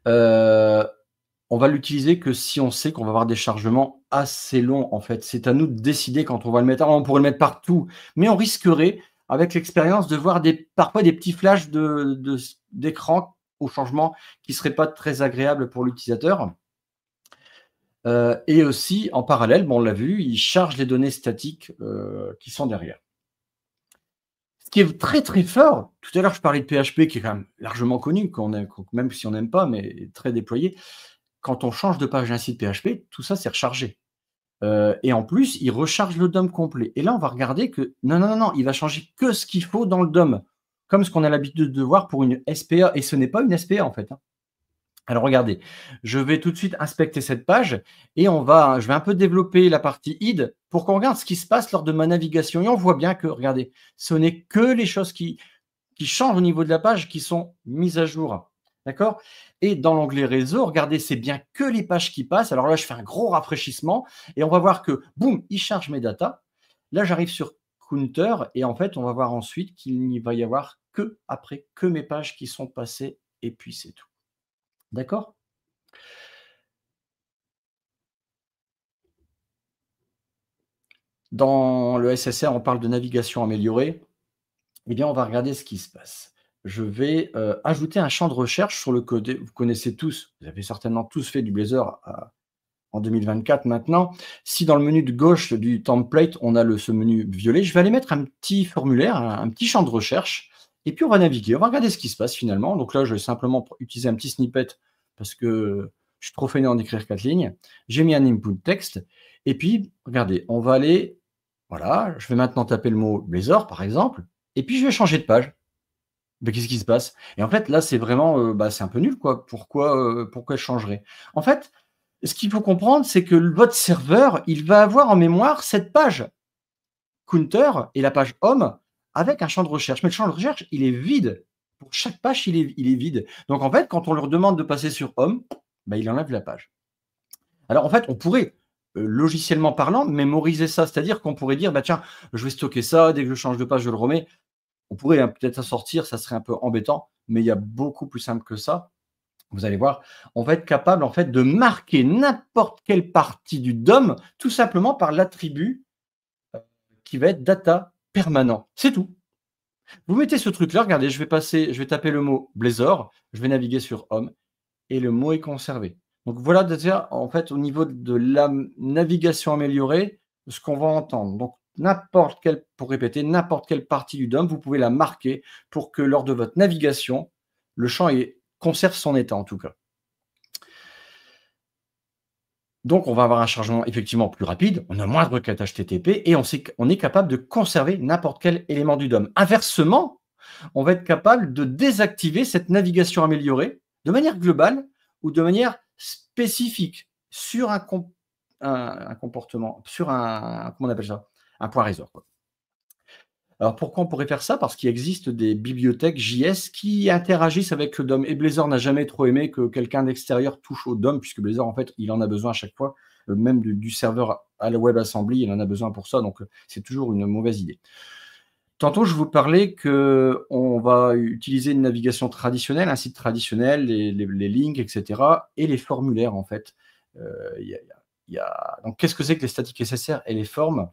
On va l'utiliser que si on sait qu'on va avoir des chargements assez longs, en fait. C'est à nous de décider quand on va le mettre. Alors, on pourrait le mettre partout, mais on risquerait, avec l'expérience, de voir parfois des petits flashs d'écran au changement qui ne seraient pas très agréables pour l'utilisateur. Et aussi, en parallèle, on l'a vu, il charge les données statiques qui sont derrière. Ce qui est très, très fort, tout à l'heure, je parlais de PHP, qui est quand même largement connu, même si on n'aime pas, mais très déployé. Quand on change de page d'un site PHP, tout ça, c'est rechargé. Et en plus, il recharge le DOM complet. Et là, on va regarder que non, il va changer que ce qu'il faut dans le DOM, comme ce qu'on a l'habitude de voir pour une SPA. Et ce n'est pas une SPA, en fait. Alors, regardez, je vais tout de suite inspecter cette page et je vais un peu développer la partie id pour qu'on regarde ce qui se passe lors de ma navigation. Et on voit bien que, regardez, ce n'est que les choses qui changent au niveau de la page qui sont mises à jour. D'accord? Et dans l'onglet réseau, regardez, c'est bien que les pages qui passent. Alors là, je fais un gros rafraîchissement et on va voir que, boum, il charge mes datas. Là, j'arrive sur Counter et en fait, on va voir ensuite qu'il n'y va y avoir que mes pages qui sont passées et puis c'est tout. D'accord? Dans le SSR, on parle de navigation améliorée. Eh bien, on va regarder ce qui se passe. Je vais ajouter un champ de recherche sur le code. Vous connaissez tous, vous avez certainement tous fait du Blazor en 2024 maintenant. Si dans le menu de gauche du template, on a ce menu violet, je vais aller mettre un petit formulaire, un petit champ de recherche, et puis on va naviguer. On va regarder ce qui se passe finalement. Donc là, je vais simplement utiliser un petit snippet parce que je suis trop fainéant d'écrire 4 lignes. J'ai mis un input texte. Et puis, regardez, on va aller, voilà, je vais maintenant taper le mot Blazor, par exemple, et puis je vais changer de page. Mais qu'est-ce qui se passe? Et en fait, là, c'est vraiment, c'est un peu nul, quoi. Pourquoi je changerais? En fait, ce qu'il faut comprendre, c'est que votre serveur, il va avoir en mémoire cette page Counter et la page Home avec un champ de recherche. Mais le champ de recherche, il est vide Pour chaque page, il est vide. Donc, en fait, quand on leur demande de passer sur Home, bah, il enlève la page. Alors, en fait, on pourrait, logiciellement parlant, mémoriser ça. C'est-à-dire qu'on pourrait dire, bah, tiens, je vais stocker ça, dès que je change de page, je le remets. On pourrait peut-être s'en sortir, ça serait un peu embêtant, mais il y a beaucoup plus simple que ça. Vous allez voir, on va être capable en fait de marquer n'importe quelle partie du DOM tout simplement par l'attribut qui va être data permanent. C'est tout. Vous mettez ce truc-là, regardez, je vais taper le mot Blazor, je vais naviguer sur Home et le mot est conservé. Donc voilà déjà en fait au niveau de la navigation améliorée, ce qu'on va entendre. Donc pour répéter, n'importe quelle partie du DOM, vous pouvez la marquer pour que lors de votre navigation, le champ conserve son état en tout cas. Donc, on va avoir un chargement effectivement plus rapide, on a moins de requêtes HTTP et on est capable de conserver n'importe quel élément du DOM. Inversement, on va être capable de désactiver cette navigation améliorée de manière globale ou de manière spécifique sur un comportement, sur comment on appelle ça, un point réseau. Alors, pourquoi on pourrait faire ça? Parce qu'il existe des bibliothèques JS qui interagissent avec le DOM. Et Blazor n'a jamais trop aimé que quelqu'un d'extérieur touche au DOM, puisque Blazor, en fait, il en a besoin à chaque fois. Même du serveur à la WebAssembly, il en a besoin pour ça. Donc, c'est toujours une mauvaise idée. Tantôt, je vous parlais qu'on va utiliser une navigation traditionnelle, un site traditionnel, les links, etc. et les formulaires, en fait. Donc, qu'est-ce que c'est que les statiques SSR et les formes?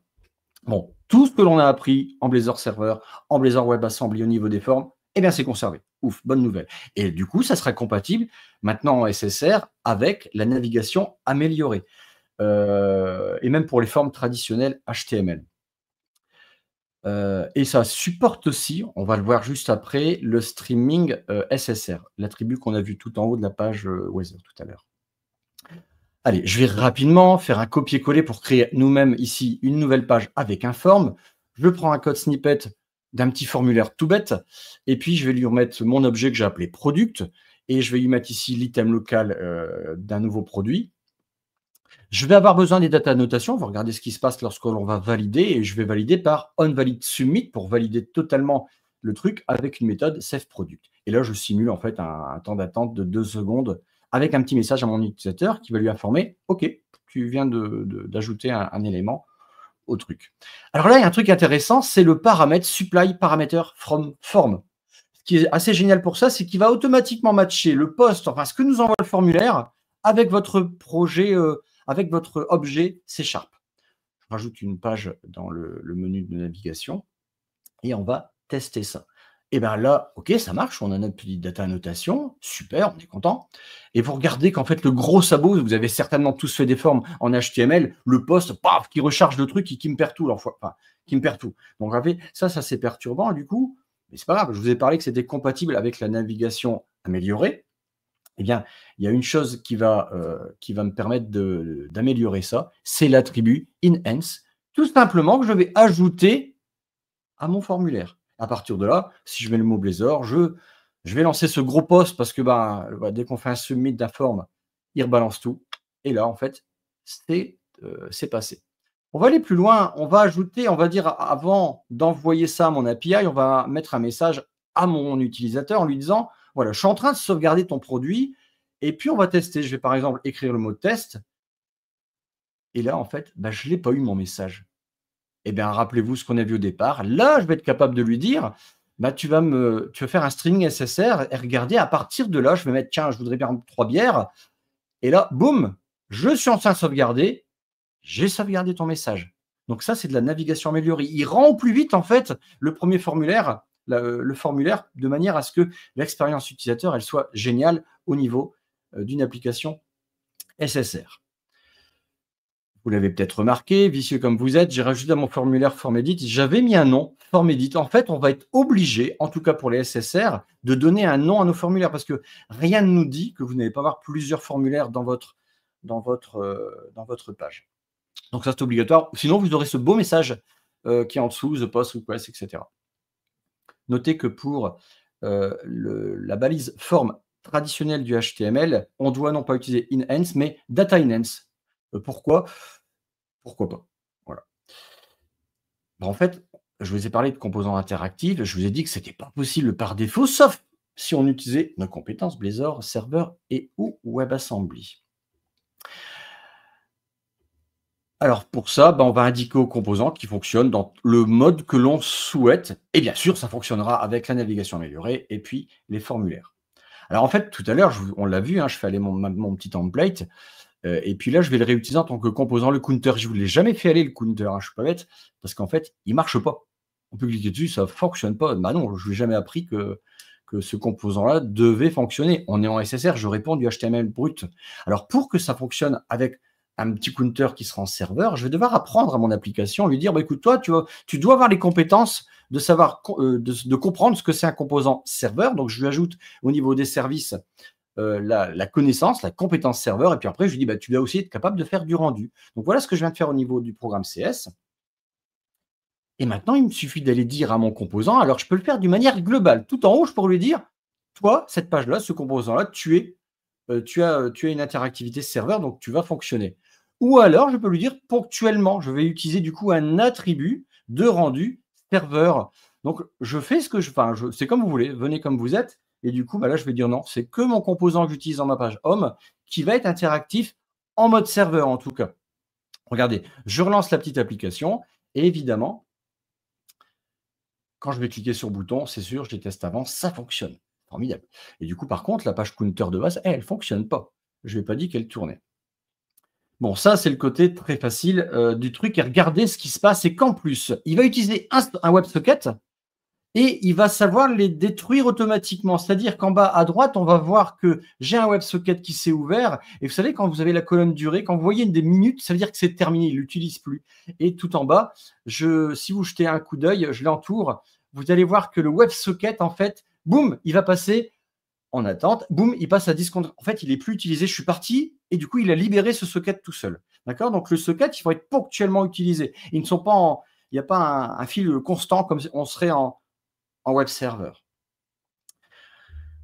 Bon, tout ce que l'on a appris en Blazor Server, en Blazor WebAssembly au niveau des formes, eh bien, c'est conservé. Ouf, bonne nouvelle. Et du coup, ça sera compatible maintenant en SSR avec la navigation améliorée. Et même pour les formes traditionnelles HTML. Et ça supporte aussi, on va le voir juste après, le streaming SSR, l'attribut qu'on a vu tout en haut de la page Weather tout à l'heure. Allez, je vais rapidement faire un copier-coller pour créer nous-mêmes ici une nouvelle page avec un form. Je prends un code snippet d'un petit formulaire tout bête et puis je vais lui remettre mon objet que j'ai appelé product et je vais lui mettre ici l'item local d'un nouveau produit. Je vais avoir besoin des data annotations. On va regarder ce qui se passe lorsque l'on va valider et je vais valider par onValidSubmit pour valider totalement le truc avec une méthode saveProduct. Et là, je simule en fait un temps d'attente de 2 secondes avec un petit message à mon utilisateur qui va lui informer « Ok, tu viens d'ajouter un élément au truc. » Alors là, il y a un truc intéressant, c'est le paramètre supply parameter from form. Ce qui est assez génial pour ça, c'est qu'il va automatiquement matcher le post, enfin ce que nous envoie le formulaire, avec votre projet, avec votre objet C#. Je rajoute une page dans le menu de navigation et on va tester ça. Et bien là, ok, ça marche, on a notre petite data annotation, super, on est content. Et vous regardez qu'en fait, le gros sabot, vous avez certainement tous fait des formes en HTML, le post, paf, qui recharge le truc et qui me perd tout, enfin, qui me perd tout. Donc, en fait, ça c'est perturbant, du coup, mais c'est pas grave, je vous ai parlé que c'était compatible avec la navigation améliorée. Eh bien, il y a une chose qui va me permettre d'améliorer ça, c'est l'attribut enhance, tout simplement que je vais ajouter à mon formulaire. À partir de là, si je mets le mot Blazor, je vais lancer ce gros post parce que dès qu'on fait un submit d'un form, il rebalance tout. Et là, en fait, c'est passé. On va aller plus loin. On va ajouter, on va dire, avant d'envoyer ça à mon API, on va mettre un message à mon utilisateur en lui disant, voilà, je suis en train de sauvegarder ton produit. Et puis, on va tester. Je vais, par exemple, écrire le mot test. Et là, en fait, je ne l'ai pas eu, mon message. Eh bien, rappelez-vous ce qu'on a vu au départ. Là, je vais être capable de lui dire, tu vas faire un streaming SSR et regardez, à partir de là, je vais mettre, tiens, je voudrais bien 3 bières. Et là, boum, je suis en train de sauvegarder. J'ai sauvegardé ton message. Donc ça, c'est de la navigation améliorée. Il rend au plus vite, en fait, le premier formulaire, le formulaire, de manière à ce que l'expérience utilisateur, elle soit géniale au niveau d'une application SSR. Vous l'avez peut-être remarqué, vicieux comme vous êtes, j'ai rajouté à mon formulaire FormEdit, j'avais mis un nom, FormEdit. En fait, on va être obligé, en tout cas pour les SSR, de donner un nom à nos formulaires parce que rien ne nous dit que vous n'allez pas avoir plusieurs formulaires dans votre page. Donc ça, c'est obligatoire. Sinon, vous aurez ce beau message qui est en dessous, the post request, etc. Notez que pour la balise forme traditionnelle du HTML, on doit non pas utiliser enhance, mais data enhance. Pourquoi? Pourquoi pas? Voilà. En fait, je vous ai parlé de composants interactifs. Je vous ai dit que ce n'était pas possible par défaut, sauf si on utilisait nos compétences Blazor, Server et ou WebAssembly. Alors pour ça, on va indiquer aux composants qui fonctionnent dans le mode que l'on souhaite. Et bien sûr, ça fonctionnera avec la navigation améliorée et puis les formulaires. Alors en fait, tout à l'heure, on l'a vu, je fais aller mon petit template. Et puis là, je vais le réutiliser en tant que composant, le counter. Je ne vous l'ai jamais fait aller, le counter. Je ne suis pas bête, parce qu'en fait, il ne marche pas. On peut cliquer dessus, ça ne fonctionne pas. Non, je ne lui ai jamais appris que ce composant-là devait fonctionner. On est en SSR, je réponds du HTML brut. Alors pour que ça fonctionne avec un petit counter qui sera en serveur, je vais devoir apprendre à mon application, lui dire, écoute, toi, tu dois avoir les compétences de savoir, de comprendre ce que c'est un composant serveur. Donc, je lui ajoute au niveau des services la connaissance, la compétence serveur. Et puis après, je lui dis, tu dois aussi être capable de faire du rendu. Donc, voilà ce que je viens de faire au niveau du programme CS. Et maintenant, il me suffit d'aller dire à mon composant, alors je peux le faire d'une manière globale. Tout en haut, je peux lui dire, toi, cette page-là, ce composant-là, tu as une interactivité serveur, donc tu vas fonctionner. Ou alors, je peux lui dire ponctuellement, je vais utiliser du coup un attribut de rendu serveur. Donc, je fais ce que c'est comme vous voulez, venez comme vous êtes. Et du coup, là, je vais dire non, c'est que mon composant que j'utilise dans ma page home qui va être interactif en mode serveur en tout cas. Regardez, je relance la petite application et évidemment, quand je vais cliquer sur le bouton, c'est sûr, je les teste avant, ça fonctionne. Formidable. Et du coup, par contre, la page counter de base, elle ne fonctionne pas. Je ne lui ai pas dit qu'elle tournait. Bon, ça, c'est le côté très facile du truc. Et regardez ce qui se passe, c'est qu'en plus, il va utiliser un WebSocket et il va savoir les détruire automatiquement. C'est-à-dire qu'en bas à droite, on va voir que j'ai un WebSocket qui s'est ouvert. Et vous savez, quand vous avez la colonne durée, quand vous voyez des minutes, ça veut dire que c'est terminé, il ne l'utilise plus. Et tout en bas, si vous jetez un coup d'œil, je l'entoure, vous allez voir que le WebSocket, en fait, boum, il va passer en attente, boum, il passe à 10 secondes. En fait, il n'est plus utilisé, je suis parti, et du coup, il a libéré ce socket tout seul. D'accord? Donc, le socket, il faut être ponctuellement utilisé. Ils ne sont pas il n'y a pas un fil constant comme on serait en web server.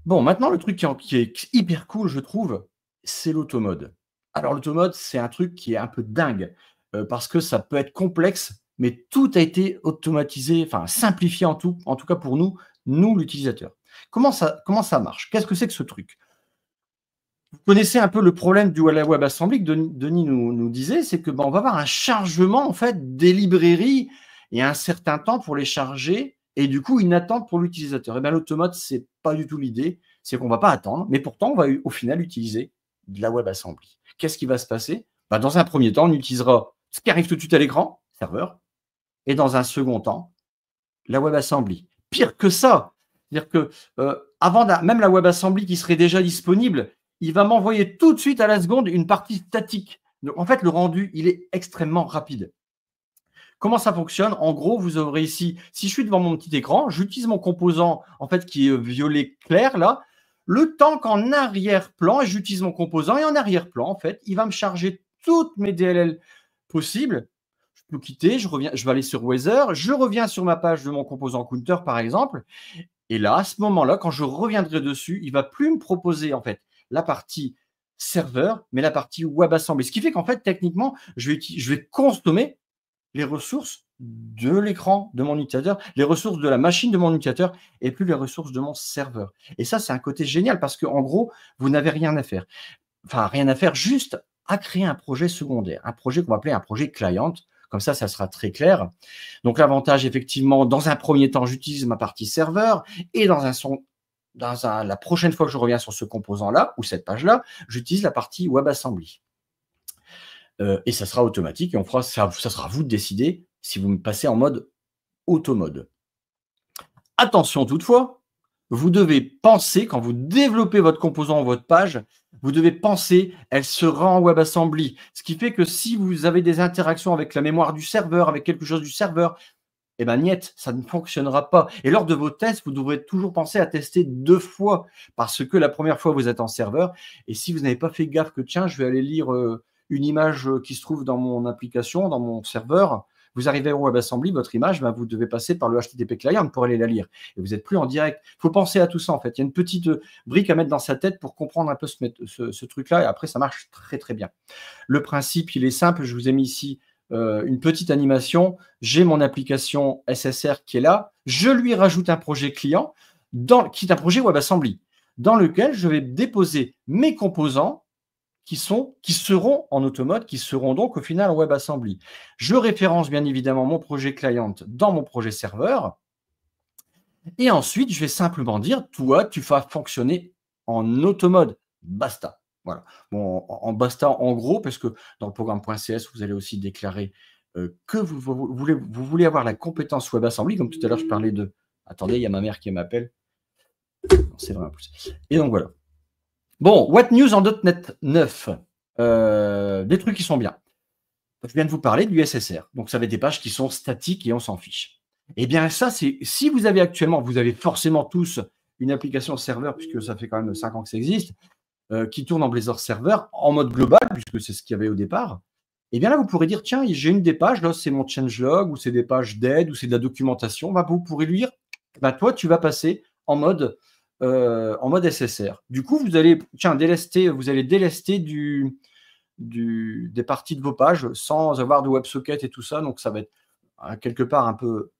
Bon, maintenant, le truc qui est hyper cool, je trouve, c'est l'automode. Alors, l'automode, c'est un truc qui est un peu dingue, parce que ça peut être complexe, mais tout a été automatisé, simplifié en tout cas pour nous l'utilisateur. Comment ça marche? Qu'est-ce que c'est que ce truc? Vous connaissez un peu le problème du WebAssembly que Denis nous disait, c'est que on va avoir un chargement en fait des librairies et un certain temps pour les charger et du coup une attente pour l'utilisateur. Et bien l'automate, c'est pas du tout l'idée, c'est qu'on ne va pas attendre, mais pourtant on va au final utiliser de la WebAssembly. Qu'est-ce qui va se passer? Dans un premier temps, on utilisera ce qui arrive tout de suite à l'écran, serveur, et dans un second temps, la WebAssembly. Pire que ça, c'est-à-dire que avant même la WebAssembly qui serait déjà disponible, il va m'envoyer tout de suite à la seconde une partie statique. Donc, en fait, le rendu, il est extrêmement rapide. Comment ça fonctionne? En gros, vous aurez ici, si je suis devant mon petit écran, j'utilise mon composant en fait qui est violet clair là, le temps qu'en arrière-plan, et j'utilise mon composant et en arrière-plan, en fait, il va me charger toutes mes DLL possibles. Je peux quitter, je vais aller sur Weather, je reviens sur ma page de mon composant counter par exemple. Et là, à ce moment-là, quand je reviendrai dessus, il ne va plus me proposer en fait la partie serveur, mais la partie WebAssembly. Ce qui fait qu'en fait, techniquement, je vais consommer les ressources de l'écran de mon utilisateur, les ressources de la machine de mon utilisateur et plus les ressources de mon serveur. Et ça, c'est un côté génial parce qu'en gros, vous n'avez rien à faire. Enfin, rien à faire, juste à créer un projet secondaire, un projet qu'on va appeler un projet client. Comme ça, ça sera très clair. Donc, l'avantage, effectivement, dans un premier temps, j'utilise ma partie serveur et la prochaine fois que je reviens sur ce composant-là ou cette page-là, j'utilise la partie WebAssembly. Et ça sera automatique et ça sera à vous de décider si vous me passez en mode automode. Attention toutefois, vous devez penser, quand vous développez votre composant ou votre page, vous devez penser, elle sera en WebAssembly. Ce qui fait que si vous avez des interactions avec la mémoire du serveur, avec quelque chose du serveur, eh bien, niet, ça ne fonctionnera pas. Et lors de vos tests, vous devrez toujours penser à tester 2 fois parce que la première fois, vous êtes en serveur. Et si vous n'avez pas fait gaffe que, tiens, je vais aller lire une image qui se trouve dans mon application, dans mon serveur, vous arrivez au WebAssembly, votre image, vous devez passer par le HTTP client pour aller la lire. Et vous n'êtes plus en direct. Il faut penser à tout ça, en fait. Il y a une petite brique à mettre dans sa tête pour comprendre un peu ce truc-là. Et après, ça marche très, très bien. Le principe, il est simple. Je vous ai mis ici une petite animation. J'ai mon application SSR qui est là. Je lui rajoute un projet client. qui est un projet WebAssembly, dans lequel je vais déposer mes composants qui seront en automode, qui seront donc au final en WebAssembly. Je référence bien évidemment mon projet client dans mon projet serveur. Et ensuite, je vais simplement dire, toi, tu vas fonctionner en automode. Basta. Voilà. Bon, en basta, en gros, parce que dans le programme.cs, vous allez aussi déclarer que vous voulez avoir la compétence WebAssembly. Comme tout à l'heure, je parlais de... Attendez, il y a ma mère qui m'appelle. C'est vrai en plus. Et donc, voilà. Bon, what news en .NET 9 des trucs qui sont bien. Je viens de vous parler du SSR. Donc, ça va être des pages qui sont statiques et on s'en fiche. Eh bien, ça, c'est si vous avez actuellement, vous avez forcément tous une application serveur, puisque ça fait quand même 5 ans que ça existe, qui tourne en Blazor Server en mode global, puisque c'est ce qu'il y avait au départ. Eh bien là, vous pourrez dire, tiens, j'ai une des pages, là, c'est mon changelog, ou c'est des pages d'aide, ou c'est de la documentation. Bah, vous pourrez lui dire, bah, toi, tu vas passer en mode SSR. Du coup, vous allez délester des parties de vos pages sans avoir de WebSocket et tout ça. Donc, ça va être quelque part un peu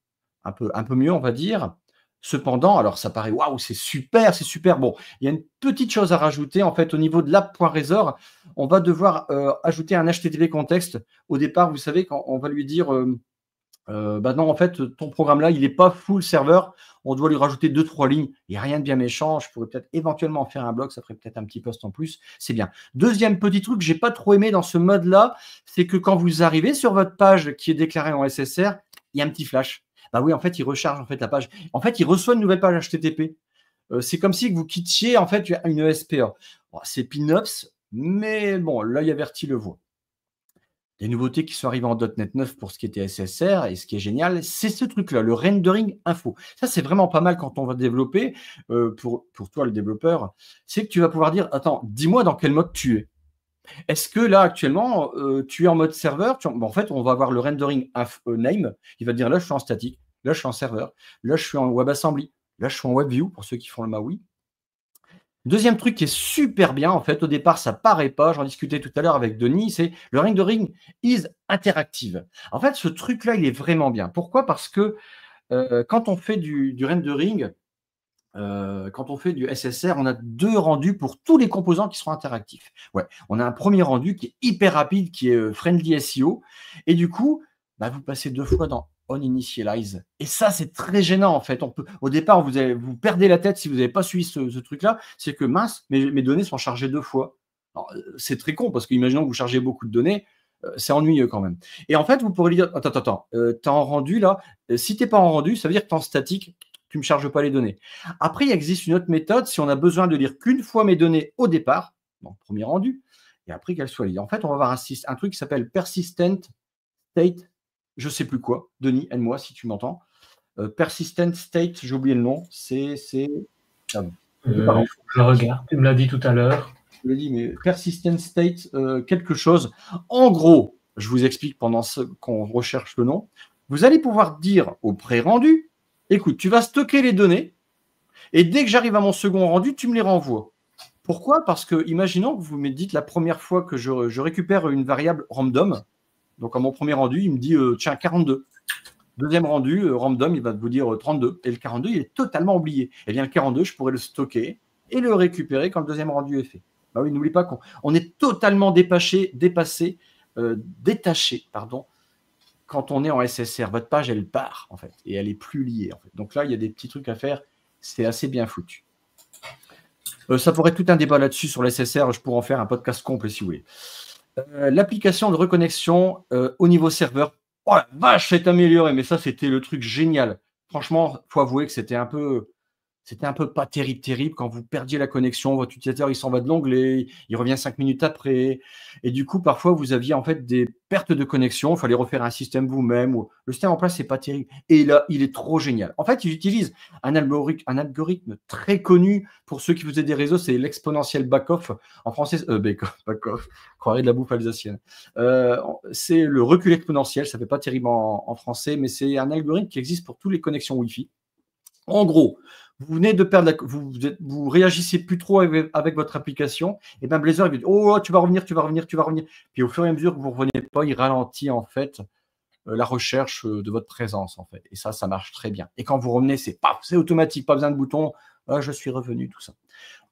mieux, on va dire. Cependant, alors ça paraît waouh, c'est super. Bon, il y a une petite chose à rajouter. En fait, au niveau de l'app.resor, on va devoir ajouter un HTTP contexte. Au départ, vous savez, quand on va lui dire bah non, en fait, ton programme-là, il n'est pas full serveur. On doit lui rajouter 2-3 lignes. Il n'y a rien de bien méchant. Je pourrais peut-être éventuellement en faire un blog. Ça ferait peut-être un petit post en plus. C'est bien. Deuxième petit truc que je n'ai pas trop aimé dans ce mode-là, c'est que quand vous arrivez sur votre page qui est déclarée en SSR, il y a un petit flash. Bah oui, en fait, il recharge en fait la page. En fait, il reçoit une nouvelle page HTTP. C'est comme si vous quittiez en fait une SPA. Bon, c'est peanuts, mais bon, l'œil averti le voit. Des nouveautés qui sont arrivées en .NET 9 pour ce qui était SSR, et ce qui est génial, c'est ce truc-là, le rendering info. Ça, c'est vraiment pas mal quand on va développer, pour toi le développeur, c'est que tu vas pouvoir dire, attends, dis-moi dans quel mode tu es. Est-ce que là, actuellement, tu es en mode serveur En fait, on va avoir le rendering name. Il va dire, là, je suis en statique. Là, je suis en serveur. Là, je suis en WebAssembly. Là, je suis en WebView, pour ceux qui font le MAUI. Deuxième truc qui est super bien, en fait, au départ, ça paraît pas. J'en discutais tout à l'heure avec Denis, c'est le rendering is interactive. En fait, ce truc-là, il est vraiment bien. Pourquoi ? Parce que quand on fait du rendering, quand on fait du SSR, on a 2 rendus pour tous les composants qui seront interactifs. Ouais, on a un premier rendu qui est hyper rapide, qui est friendly SEO. Et du coup, bah, vous passez 2 fois dans On Initialize. Et ça, c'est très gênant, en fait. Au départ, vous perdez la tête si vous n'avez pas suivi ce truc-là. C'est que, mince, mes données sont chargées 2 fois. C'est très con, parce qu'imaginons que vous chargez beaucoup de données, c'est ennuyeux quand même. Et en fait, vous pourrez lui dire, attends, t'es en rendu là. Si t'es pas en rendu, ça veut dire que t'es en statique. Tu ne me charges pas les données. Après, il existe une autre méthode si on a besoin de lire qu'une fois mes données au départ, dans le premier rendu, et après qu'elles soient liées. En fait, on va avoir un truc qui s'appelle Persistent State, je ne sais plus quoi. Denis, aide-moi si tu m'entends. Persistent State, j'ai oublié le nom. C'est. Je regarde, tu me l'as dit tout à l'heure. Je l'ai dit, mais Persistent State, quelque chose. En gros, je vous explique pendant qu'on recherche le nom. Vous allez pouvoir dire au pré-rendu, écoute, tu vas stocker les données et dès que j'arrive à mon second rendu, tu me les renvoies. Pourquoi ? Parce que, imaginons que vous me dites la première fois que je récupère une variable random. Donc, à mon premier rendu, il me dit, tiens, 42. Deuxième rendu, random, il va vous dire 32. Et le 42, il est totalement oublié. Eh bien, le 42, je pourrais le stocker et le récupérer quand le deuxième rendu est fait. Bah oui, n'oublie pas qu'on est totalement détaché, quand on est en SSR. Votre page, elle part, en fait, et elle n'est plus liée, en fait. Donc là, il y a des petits trucs à faire. C'est assez bien foutu. Ça pourrait être tout un débat là-dessus sur le SSR. Je pourrais en faire un podcast complet, si vous voulez. L'application de reconnexion au niveau serveur, oh la vache, c'est amélioré, mais ça, c'était le truc génial. Franchement, il faut avouer que c'était un peu pas terrible quand vous perdiez la connexion, votre utilisateur, il s'en va de l'onglet, il revient 5 minutes après. Et du coup, parfois, vous aviez en fait des pertes de connexion. Il fallait refaire un système vous-même. Le système en place, c'est pas terrible. Et là, il est trop génial. En fait, il utilise un algorithme très connu pour ceux qui faisaient des réseaux, c'est l'exponentiel back-off. En français, back-off, croirait de la bouffe alsacienne. C'est le recul exponentiel. Ça fait pas terrible en français, mais c'est un algorithme qui existe pour toutes les connexions Wi-Fi. En gros, vous venez de perdre, vous réagissez plus trop avec votre application, et bien Blazor, il va dire, oh, tu vas revenir. Puis au fur et à mesure que vous ne revenez pas, il ralentit en fait la recherche de votre présence, en fait. Et ça marche très bien. Et quand vous revenez, c'est automatique, pas besoin de bouton. Ah, je suis revenu, tout ça.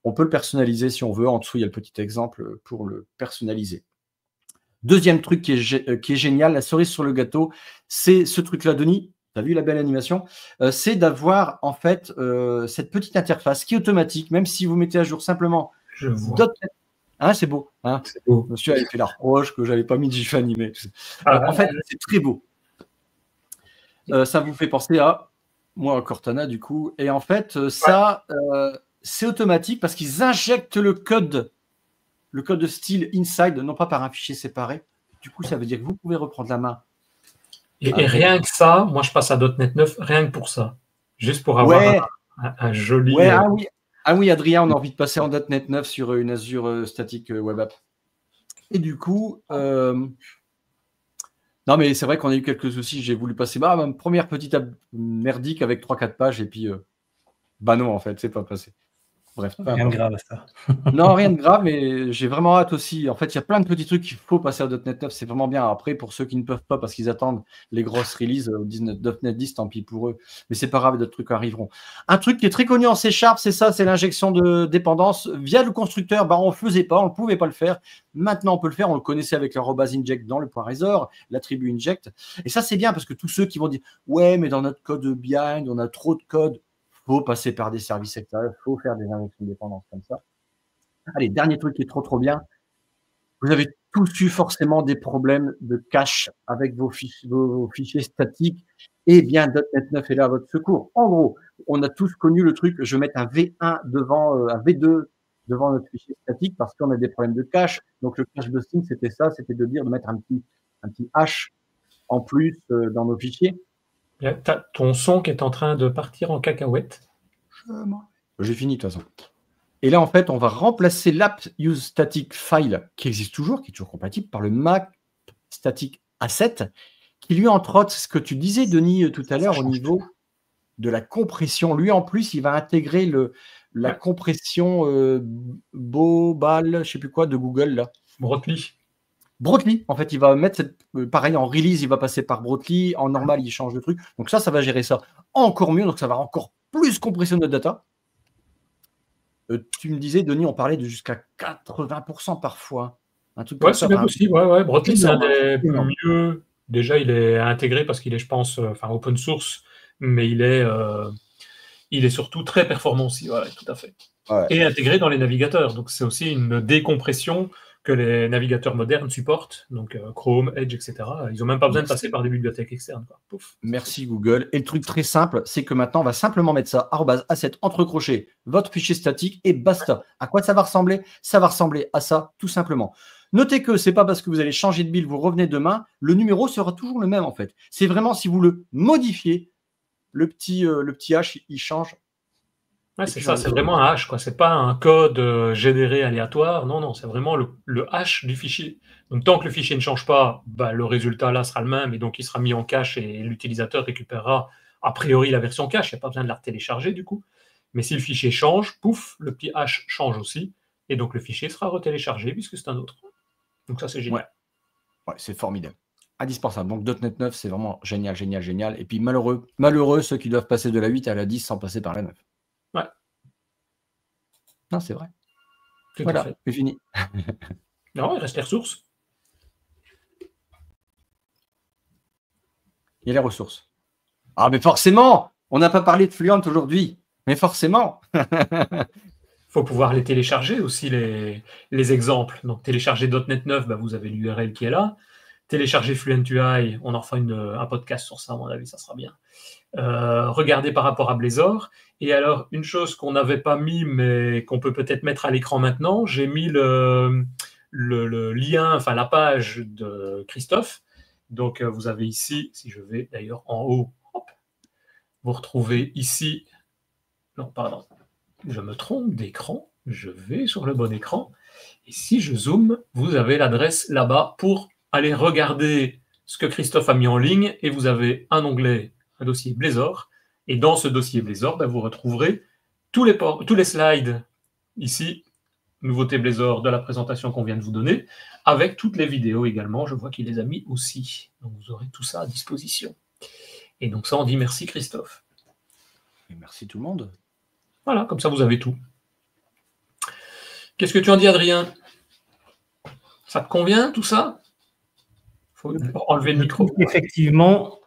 On peut le personnaliser si on veut. En dessous, il y a le petit exemple pour le personnaliser. Deuxième truc qui est génial, la cerise sur le gâteau, c'est ce truc-là, Denis. Tu as vu la belle animation? C'est d'avoir en fait cette petite interface qui est automatique, même si vous mettez à jour simplement .NET. Hein, c'est beau. Hein, c'est beau. Monsieur avait fait la reproche que je n'avais pas mis de GIF animé. En fait, c'est très beau. Ça vous fait penser à moi, Cortana, du coup. Et en fait, c'est automatique parce qu'ils injectent le code de style inside, non pas par un fichier séparé. Du coup, ça veut dire que vous pouvez reprendre la main. Et rien que ça, moi, je passe à .NET 9, rien que pour ça. Juste pour avoir un joli... Ah oui, Adrien, on a envie de passer en .NET 9 sur une Azure Static Web App. Et du coup... Non, mais c'est vrai qu'on a eu quelques soucis. J'ai voulu passer ma première petite app merdique avec 3-4 pages et puis non, en fait, c'est pas passé. Bref. Rien de grave à ça. Non, rien de grave, mais j'ai vraiment hâte aussi. En fait, il y a plein de petits trucs qu'il faut passer à .NET 9. C'est vraiment bien. Après, pour ceux qui ne peuvent pas parce qu'ils attendent les grosses releases au .NET 10, tant pis pour eux. Mais c'est pas grave, d'autres trucs arriveront. Un truc qui est très connu en C#, c'est ça, c'est l'injection de dépendance via le constructeur. On ne le faisait pas, on ne pouvait pas le faire. Maintenant, on peut le faire. On le connaissait avec l'arrobase inject dans le point Razor, l'attribut inject. Et ça, c'est bien parce que tous ceux qui vont dire ouais, mais dans notre code behind, on a trop de code. Faut passer par des services extérieurs, il faut faire des injections de dépendance comme ça. Allez, dernier truc qui est trop bien. Vous avez tous eu forcément des problèmes de cache avec vos fichiers statiques. Et bien, .NET 9 est là à votre secours. En gros, on a tous connu le truc, je vais mettre un V1 devant un V2 devant notre fichier statique parce qu'on a des problèmes de cache. Donc, le cache busting, c'était ça, c'était de mettre un petit H en plus dans nos fichiers. T'as ton son qui est en train de partir en cacahuète. J'ai fini de toute façon. Et là, en fait, on va remplacer l'app use static file qui existe toujours, qui est toujours compatible, par le map static asset, qui lui, entre autres, ce que tu disais, Denis, tout à l'heure, au niveau de la compression. Lui, en plus, il va intégrer la compression Bobal, je ne sais plus quoi, de Google, là. Brotli, en fait, il va mettre pareil en release, il va passer par Brotli, en normal, il change de truc. Donc ça va gérer ça encore mieux, donc ça va encore plus compressionner notre data. Tu me disais, Denis, on parlait de jusqu'à 80% parfois. Un truc comme ça. C'est bien possible. Brotli, c'est un des mieux. Déjà, il est intégré parce qu'il est, je pense, open source, mais il est surtout très performant aussi. Ouais, tout à fait. Ouais. Et intégré dans les navigateurs. Donc, c'est aussi une décompression que les navigateurs modernes supportent, donc Chrome, Edge, etc. Ils n'ont même pas besoin de passer par des bibliothèques externes. Pouf. Merci Google. Et le truc très simple, c'est que maintenant, on va simplement mettre ça, @asset entre crochets, votre fichier statique, et basta. À quoi ça va ressembler? Ça va ressembler à ça, tout simplement. Notez que ce n'est pas parce que vous allez changer de build, vous revenez demain, le numéro sera toujours le même en fait. C'est vraiment si vous le modifiez, le petit H, il change. Ouais, c'est ça, c'est vraiment un hash, quoi. C'est pas un code généré aléatoire. Non, c'est vraiment le hash du fichier. Donc, tant que le fichier ne change pas, le résultat là sera le même et donc il sera mis en cache et l'utilisateur récupérera a priori la version cache. Il n'y a pas besoin de la télécharger du coup. Mais si le fichier change, pouf, le petit hash change aussi et donc le fichier sera retéléchargé puisque c'est un autre. Donc, ça, c'est génial. Ouais, c'est formidable. Indispensable. Donc, .NET 9, c'est vraiment génial, génial, génial. Et puis, malheureux ceux qui doivent passer de la 8 à la 10 sans passer par la 9. Ouais. Non, c'est vrai. Tout voilà, c'est fini. Non, il reste les ressources. Il y a les ressources. Ah, mais forcément, on n'a pas parlé de Fluent aujourd'hui. Mais forcément. Il faut pouvoir les télécharger aussi, les exemples. Donc, télécharger .NET 9, vous avez l'URL qui est là. Télécharger Fluent UI, on en fera un podcast sur ça, à mon avis, ça sera bien. Regardez par rapport à Blazor. Et alors, une chose qu'on n'avait pas mis, mais qu'on peut peut-être mettre à l'écran maintenant, j'ai mis le lien, la page de Christophe. Donc, vous avez ici, si je vais d'ailleurs en haut, hop, vous retrouvez ici, non, pardon, je me trompe d'écran, je vais sur le bon écran, et si je zoome, vous avez l'adresse là-bas pour aller regarder ce que Christophe a mis en ligne, et vous avez un onglet, un dossier Blazor, et dans ce dossier Blazor, vous retrouverez tous les slides ici, nouveautés Blazor de la présentation qu'on vient de vous donner, avec toutes les vidéos également. Je vois qu'il les a mis aussi. Donc vous aurez tout ça à disposition. Et donc ça, on dit merci Christophe. Et merci tout le monde. Voilà, comme ça vous avez tout. Qu'est-ce que tu en dis, Adrien? Ça te convient tout ça? Il faut enlever le micro. Effectivement,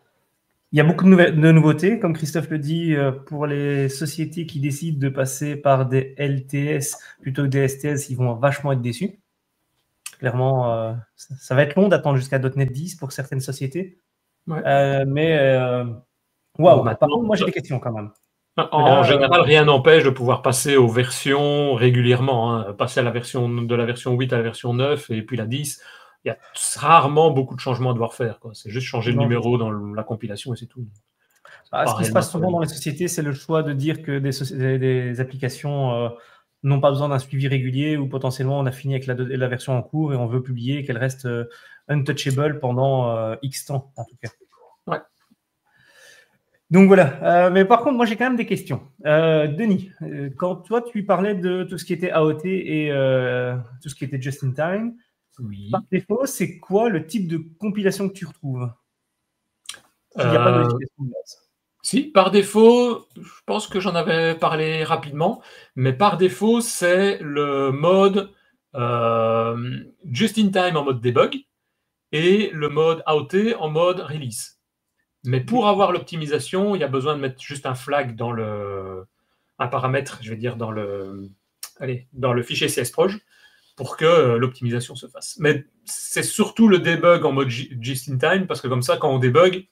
il y a beaucoup de nouveautés, comme Christophe le dit, pour les sociétés qui décident de passer par des LTS plutôt que des STS, ils vont vachement être déçus. Clairement, ça va être long d'attendre jusqu'à .NET 10 pour certaines sociétés. Ouais. Waouh, par contre, moi j'ai des questions quand même. En général, rien n'empêche de pouvoir passer aux versions régulièrement, hein. Passer de la version 8 à la version 9 et puis la 10. Il y a rarement beaucoup de changements à devoir faire. C'est juste changer le numéro dans la compilation et c'est tout. Ce qui se passe souvent dans les sociétés, c'est le choix de dire que des applications n'ont pas besoin d'un suivi régulier ou potentiellement on a fini avec la version en cours et on veut publier qu'elle reste untouchable pendant X temps, en tout cas. Ouais. Donc voilà. Mais par contre, moi j'ai quand même des questions. Denis, quand toi tu parlais de tout ce qui était AOT et tout ce qui était just in time, oui. Par défaut, c'est quoi le type de compilation que tu retrouves? Il n'y a pas de modification de base. Si, par défaut, je pense que j'en avais parlé rapidement, mais par défaut, c'est le mode just in time en mode debug et le mode AOT en mode release. Mais pour avoir l'optimisation, il y a besoin de mettre juste un flag dans un paramètre, je vais dire, dans le fichier CSproj pour que l'optimisation se fasse. Mais c'est surtout le debug en mode just in time, parce que comme ça, quand on debug,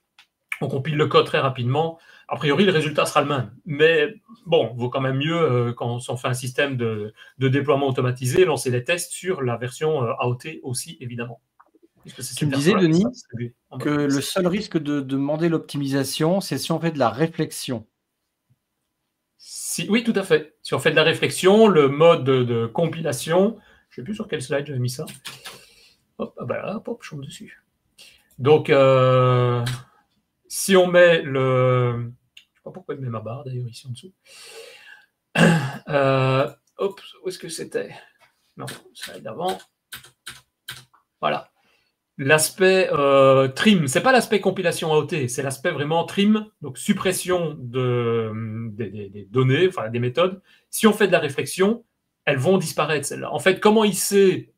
on compile le code très rapidement. A priori, le résultat sera le même. Mais bon, il vaut quand même mieux, quand on fait un système de déploiement automatisé, lancer les tests sur la version AOT aussi, évidemment. Tu me disais, Denis, que le seul risque de demander l'optimisation, c'est si on fait de la réflexion. Oui, tout à fait. Si on fait de la réflexion, le mode de compilation, je ne sais plus sur quel slide j'avais mis ça. Hop, hop, je tombe dessus. Donc, si on met le... Je ne sais pas pourquoi il met ma barre, d'ailleurs, ici en dessous. Hop, où est-ce que c'était? Non, slide d'avant. Voilà. L'aspect trim, ce n'est pas l'aspect compilation AOT, c'est l'aspect vraiment trim, donc suppression des données, enfin des méthodes. Si on fait de la réflexion, elles vont disparaître, celles-là. En fait, comment il sait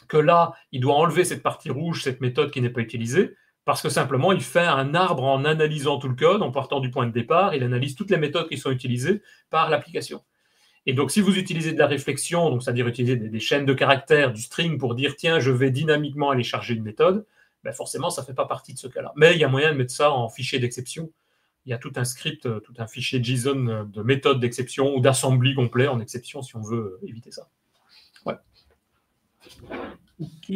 que là, il doit enlever cette partie rouge, cette méthode qui n'est pas utilisée? Parce que simplement, il fait un arbre en analysant tout le code, en partant du point de départ, il analyse toutes les méthodes qui sont utilisées par l'application. Et donc, si vous utilisez de la réflexion, donc c'est-à-dire utiliser des chaînes de caractères, du string pour dire, tiens, je vais dynamiquement aller charger une méthode, ben forcément, ça ne fait pas partie de ce cas-là. Mais il y a moyen de mettre ça en fichier d'exception. Il y a tout un script, tout un fichier JSON de méthode d'exception ou d'assembly complet en exception si on veut éviter ça. Ouais. Ok.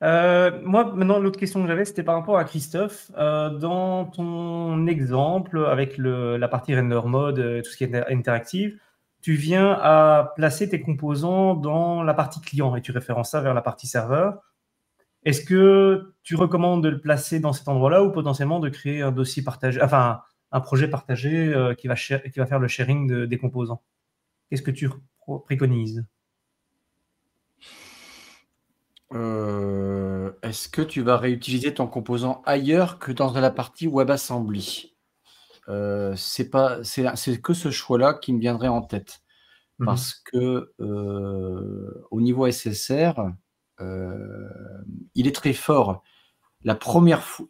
Moi, maintenant, l'autre question que j'avais, c'était par rapport à Christophe. Dans ton exemple, avec la partie render mode, tout ce qui est interactif, tu viens à placer tes composants dans la partie client et tu références ça vers la partie serveur. Est-ce que tu recommandes de le placer dans cet endroit-là ou potentiellement de créer un dossier partagé, enfin un projet partagé qui va faire le sharing des composants? Qu'est-ce que tu préconises? Est-ce que tu vas réutiliser ton composant ailleurs que dans la partie WebAssembly? C'est que ce choix-là qui me viendrait en tête. Parce que au niveau SSR, il est très fort. La première fois,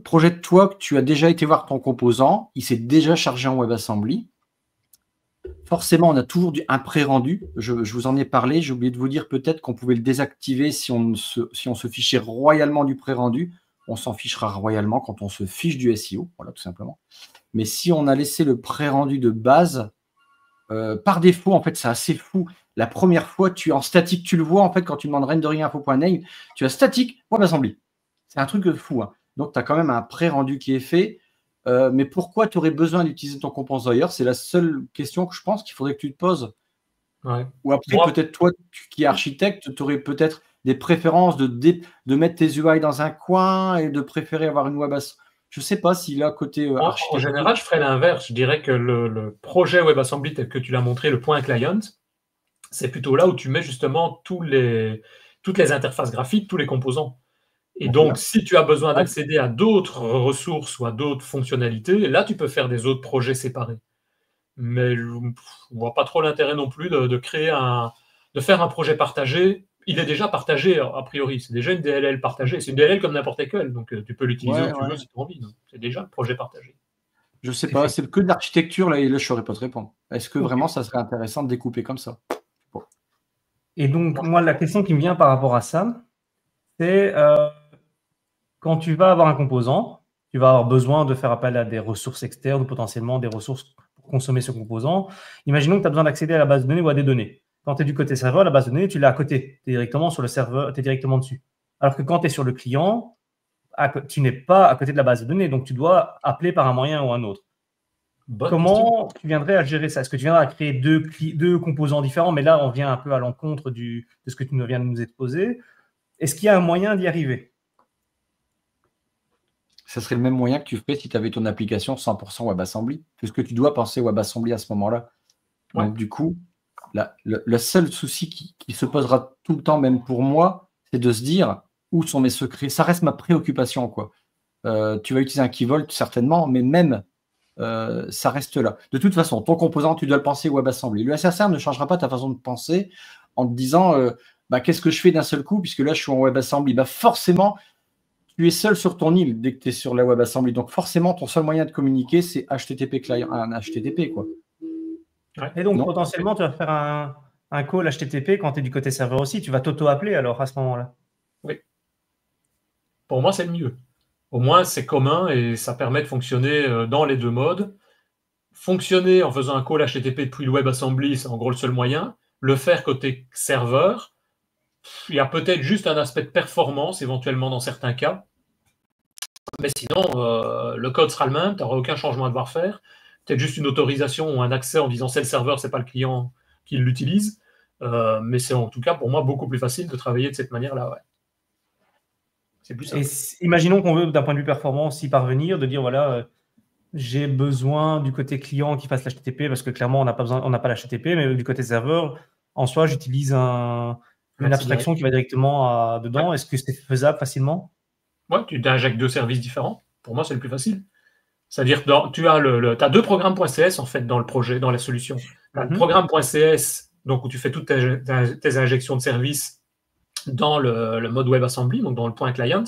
projette-toi que tu as déjà été voir ton composant, il s'est déjà chargé en WebAssembly. Forcément, on a toujours un pré-rendu. Je vous en ai parlé. J'ai oublié de vous dire peut-être qu'on pouvait le désactiver si on se fichait royalement du pré-rendu. On s'en fichera royalement quand on se fiche du SEO, voilà, tout simplement. Mais si on a laissé le pré-rendu de base, par défaut, en fait, c'est assez fou. La première fois, tu es en statique, tu le vois, en fait, quand tu demandes renderinginfo.name, tu as statique, WebAssembly. C'est un truc de fou. Hein. Donc, tu as quand même un pré-rendu qui est fait. Mais pourquoi tu aurais besoin d'utiliser ton composant ailleurs? C'est la seule question que je pense qu'il faudrait que tu te poses. Ouais. Ou après, peut-être toi, qui es architecte, tu aurais peut-être des préférences de mettre tes UI dans un coin et de préférer avoir une WebAssembly. Je ne sais pas s'il a côté architecte. En général, je ferais l'inverse. Je dirais que le projet WebAssembly tel que tu l'as montré, le point client, c'est plutôt là où tu mets justement toutes les interfaces graphiques, tous les composants. Et donc, si tu as besoin d'accéder à d'autres ressources ou à d'autres fonctionnalités, là, tu peux faire des autres projets séparés. Mais je ne vois pas trop l'intérêt non plus de faire un projet partagé. Il est déjà partagé, a priori. C'est déjà une DLL partagée. C'est une DLL comme n'importe laquelle. Donc, tu peux l'utiliser où tu veux si tu as envie. C'est déjà un projet partagé. Je sais pas, c'est que de l'architecture, là, et là, je ne saurais pas te répondre. Est-ce que vraiment, ça serait intéressant de découper comme ça? Et donc, moi, la question qui me vient par rapport à ça, c'est quand tu vas avoir un composant, tu vas avoir besoin de faire appel à des ressources externes ou potentiellement des ressources pour consommer ce composant. Imaginons que tu as besoin d'accéder à la base de données ou à des données. Quand tu es du côté serveur, la base de données, tu l'as à côté. Tu es directement sur le serveur, tu es directement dessus. Alors que quand tu es sur le client, tu n'es pas à côté de la base de données, donc tu dois appeler par un moyen ou un autre. Comment tu viendrais à gérer ça? Est-ce que tu viendrais à créer deux composants différents? Mais là, on vient un peu à l'encontre de ce que tu viens de nous exposer. Est-ce qu'il y a un moyen d'y arriver? Ça serait le même moyen que tu ferais si tu avais ton application 100% WebAssembly. Puisque tu dois penser WebAssembly à ce moment-là. Ouais. Donc, du coup, le seul souci qui se posera tout le temps, même pour moi, c'est de se dire où sont mes secrets. Ça reste ma préoccupation, quoi. Tu vas utiliser un KeyVault, certainement, mais même, ça reste là. De toute façon, ton composant, tu dois le penser WebAssembly. Le SSR ne changera pas ta façon de penser en te disant qu'est-ce que je fais d'un seul coup, puisque là, je suis en WebAssembly. Forcément, tu es seul sur ton île dès que tu es sur la WebAssembly. Donc, forcément, ton seul moyen de communiquer, c'est HTTP client, un HTTP, quoi. Et donc, potentiellement, tu vas faire un call HTTP quand tu es du côté serveur aussi. Tu vas t'auto-appeler alors à ce moment-là. Oui. Pour moi, c'est le mieux. Au moins, c'est commun et ça permet de fonctionner dans les deux modes. Fonctionner en faisant un call HTTP depuis le WebAssembly, c'est en gros le seul moyen. Le faire côté serveur, il y a peut-être juste un aspect de performance, éventuellement dans certains cas. Mais sinon, le code sera le même, tu n'auras aucun changement à devoir faire. Peut-être juste une autorisation ou un accès en disant c'est le serveur, c'est pas le client qui l'utilise. Mais c'est en tout cas pour moi beaucoup plus facile de travailler de cette manière-là. Ouais. C'est plus simple. Et imaginons qu'on veut, d'un point de vue performance, y parvenir, de dire voilà, j'ai besoin du côté client qui fasse l'HTTP parce que clairement on n'a pas l'HTTP, mais du côté serveur, en soi, j'utilise une abstraction qui va directement dedans. Est-ce que c'est faisable facilement? Ouais, tu injectes deux services différents. Pour moi, c'est le plus facile. C'est-à-dire que tu as deux programmes.cs en fait dans le projet, dans la solution. Tu as le programme.cs, donc où tu fais toutes tes injections de services dans le mode WebAssembly, donc dans le point client,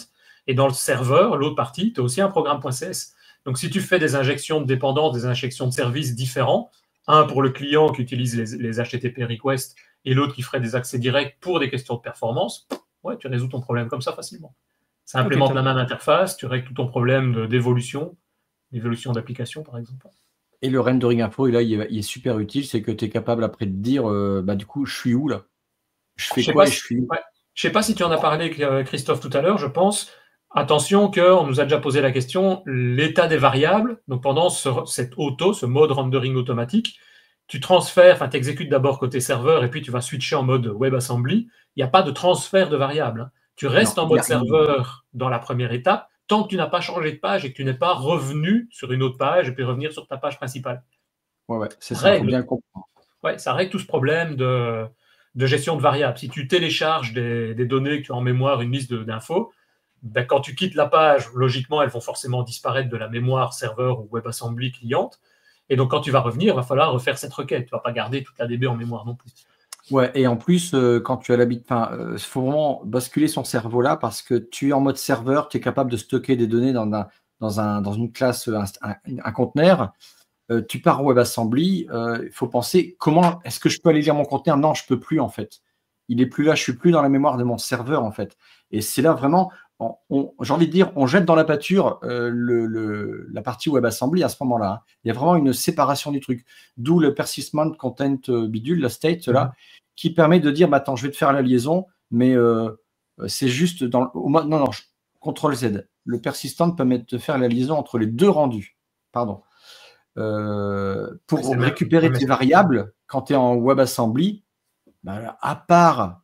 et dans le serveur, l'autre partie, tu as aussi un programme.cs. Donc si tu fais des injections de dépendance, des injections de services différents, un pour le client qui utilise les HTTP requests et l'autre qui ferait des accès directs pour des questions de performance, ouais, tu résous ton problème comme ça facilement. Ça implémente la même interface, tu règles tout ton problème d'évolution d'application, par exemple. Et le rendering info, là, il est super utile, c'est que tu es capable après de dire, du coup, je suis où là? Je fais quoi et je suis où? Ouais. Je ne sais pas si tu en as parlé avec Christophe tout à l'heure, je pense. Attention qu'on nous a déjà posé la question, l'état des variables, donc pendant ce mode rendering automatique, tu transfères, tu exécutes d'abord côté serveur et puis tu vas switcher en mode WebAssembly. Il n'y a pas de transfert de variables. Tu restes en mode serveur dans la première étape, tant que tu n'as pas changé de page et que tu n'es pas revenu sur une autre page et puis revenir sur ta page principale. Ouais, c'est ça, il faut bien comprendre. Ouais, ça règle tout ce problème de gestion de variables. Si tu télécharges des données que tu as en mémoire, une liste d'infos, quand tu quittes la page, logiquement, elles vont forcément disparaître de la mémoire serveur ou WebAssembly cliente. Et donc, quand tu vas revenir, il va falloir refaire cette requête. Tu ne vas pas garder toute la DB en mémoire non plus. Ouais, et en plus, quand tu as l'habitude, il faut vraiment basculer son cerveau là parce que tu es en mode serveur, tu es capable de stocker des données dans une classe, un conteneur. Tu pars en WebAssembly, il faut penser comment est-ce que je peux aller lire mon conteneur? Non, je ne peux plus en fait. Il n'est plus là, je ne suis plus dans la mémoire de mon serveur en fait. Et c'est là vraiment, j'ai envie de dire, on jette dans la pâture la partie WebAssembly à ce moment-là. Hein. Il y a vraiment une séparation du truc. D'où le persistent content bidule, la state là, qui permet de dire, attends, je vais te faire la liaison, mais c'est juste non, CTRL Z. Le persistent permet de te faire la liaison entre les deux rendus. Pardon. Pour récupérer tes variables, quand tu es en WebAssembly, à part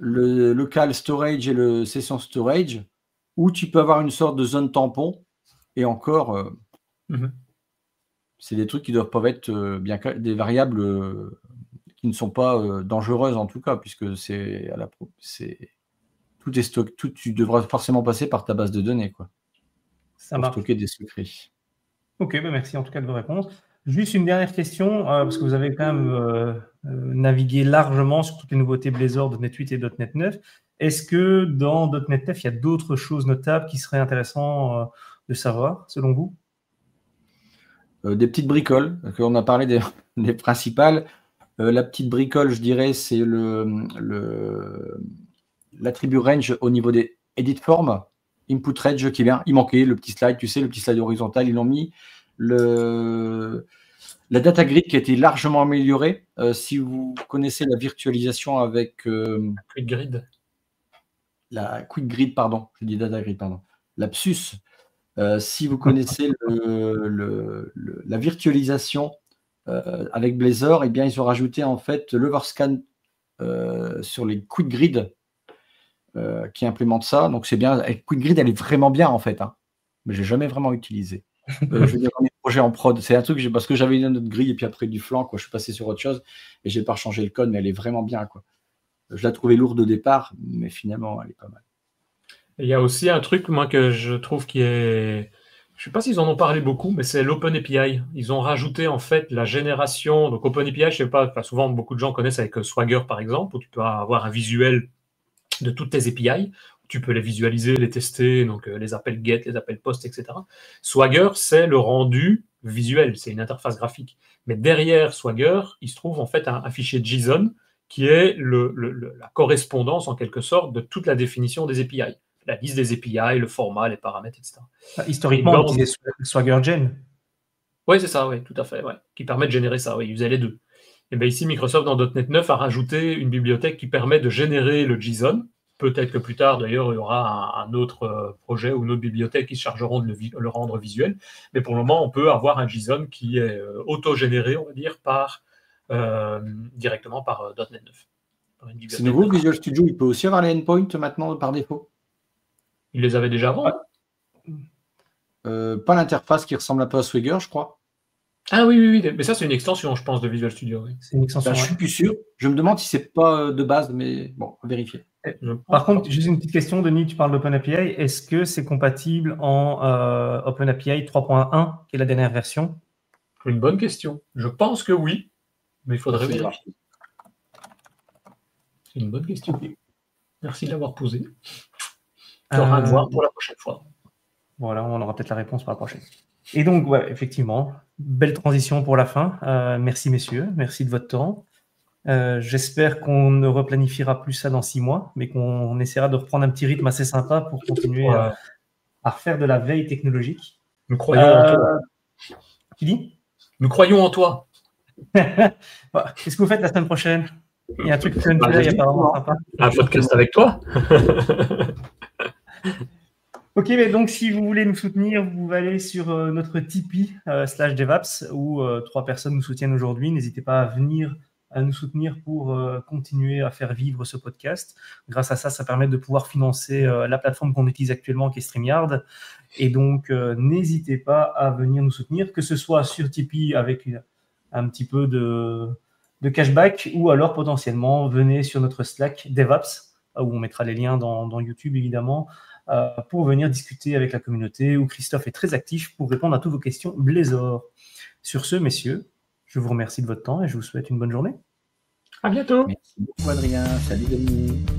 le local storage et le session storage, où tu peux avoir une sorte de zone tampon, et encore, c'est des trucs qui doivent pas être des variables qui ne sont pas dangereuses en tout cas, puisque tout est stocké, tu devras forcément passer par ta base de données, quoi, Ça pour marche. stocker des secrets. Ok, merci en tout cas de vos réponses. Juste une dernière question, parce que vous avez quand même navigué largement sur toutes les nouveautés Blazor, .NET 8 et .NET 9. Est-ce que dans .NET 9, il y a d'autres choses notables qui seraient intéressantes de savoir, selon vous? Des petites bricoles, on a parlé des principales. La petite bricole, je dirais, c'est l'attribut range au niveau des edit forms, input range qui vient. Il manquait le petit slide, tu sais, le petit slide horizontal, ils l'ont mis. La data grid qui a été largement améliorée. Si vous connaissez la virtualisation avec Quick Grid. la Quick Grid, pardon, je dis data grid, pardon. Lapsus. Si vous connaissez la virtualisation avec Blazor, eh bien, ils ont rajouté en fait l'overscan sur les Quick Grid qui implémente ça. Donc c'est bien. Quick Grid, elle est vraiment bien en fait, hein, mais je n'ai jamais vraiment utilisé. Je veux dire, dans mes projets en prod, c'est un truc parce que j'avais une autre grille et puis après du flanc, quoi, je suis passé sur autre chose et j'ai pas changé le code, mais elle est vraiment bien, quoi. Je la trouvais lourde au départ, mais finalement, elle est pas mal. Il y a aussi un truc, moi, que je trouve qui est... Je ne sais pas s'ils en ont parlé beaucoup, mais c'est l'OpenAPI. Ils ont rajouté, en fait, la génération... Donc, OpenAPI, je ne sais pas, souvent, beaucoup de gens connaissent avec Swagger, par exemple, où tu peux avoir un visuel de toutes tes API. Tu peux les visualiser, les tester, donc les appels GET, les appels POST, etc. Swagger, c'est le rendu visuel, c'est une interface graphique. Mais derrière Swagger, il se trouve, en fait, un fichier JSON qui est la correspondance, en quelque sorte, de toute la définition des API. La liste des API, le format, les paramètres, etc. Historiquement, on utilisait SwaggerGen. Oui, c'est ça, oui, tout à fait, ouais, qui permet de générer ça, oui, ils faisaient les deux. Et bien ici, Microsoft, dans .NET 9, a rajouté une bibliothèque qui permet de générer le JSON. Peut-être que plus tard, d'ailleurs, il y aura un autre projet ou une autre bibliothèque qui se chargeront de le rendre visuel. Mais pour le moment, on peut avoir un JSON qui est auto-généré, on va dire, directement par .NET 9. C'est nouveau, Visual Studio, il peut aussi avoir les endpoints maintenant par défaut. Il les avait déjà avant. Pas l'interface qui ressemble un peu à Swagger, je crois. Ah oui, mais ça c'est une extension, je pense, de Visual Studio. Oui. C'est une extension. Je suis plus sûr. Je me demande si c'est pas de base, mais bon, à vérifier. Par contre, juste une petite question, Denis, tu parles d'OpenAPI. Est-ce que c'est compatible en OpenAPI 3.1, qui est la dernière version? Une bonne question. Je pense que oui, mais il faudrait vérifier. C'est une bonne question. Merci de l'avoir posée. Tu auras à voir pour la prochaine fois. Voilà, on aura peut-être la réponse pour la prochaine. Et donc, ouais, effectivement, belle transition pour la fin. Merci, messieurs. Merci de votre temps. J'espère qu'on ne replanifiera plus ça dans 6 mois, mais qu'on essaiera de reprendre un petit rythme assez sympa pour continuer à refaire de la veille technologique. Nous croyons en toi. Tu dis? Nous croyons en toi. Qu'est-ce que vous faites la semaine prochaine? Il y a un truc fun apparemment sympa. Un podcast avec toi. Ok, mais donc si vous voulez nous soutenir, vous allez sur notre Tipeee /DevApps où 3 personnes nous soutiennent aujourd'hui. N'hésitez pas à venir nous soutenir pour continuer à faire vivre ce podcast. Grâce à ça, ça permet de pouvoir financer la plateforme qu'on utilise actuellement qui est StreamYard. Et donc, n'hésitez pas à venir nous soutenir, que ce soit sur Tipeee avec un petit peu de cashback ou alors potentiellement venez sur notre Slack DevApps où on mettra les liens dans YouTube évidemment. Pour venir discuter avec la communauté où Christophe est très actif pour répondre à toutes vos questions Blazor. Sur ce, messieurs, je vous remercie de votre temps et je vous souhaite une bonne journée. À bientôt. Merci beaucoup, Adrien. Salut, Denis.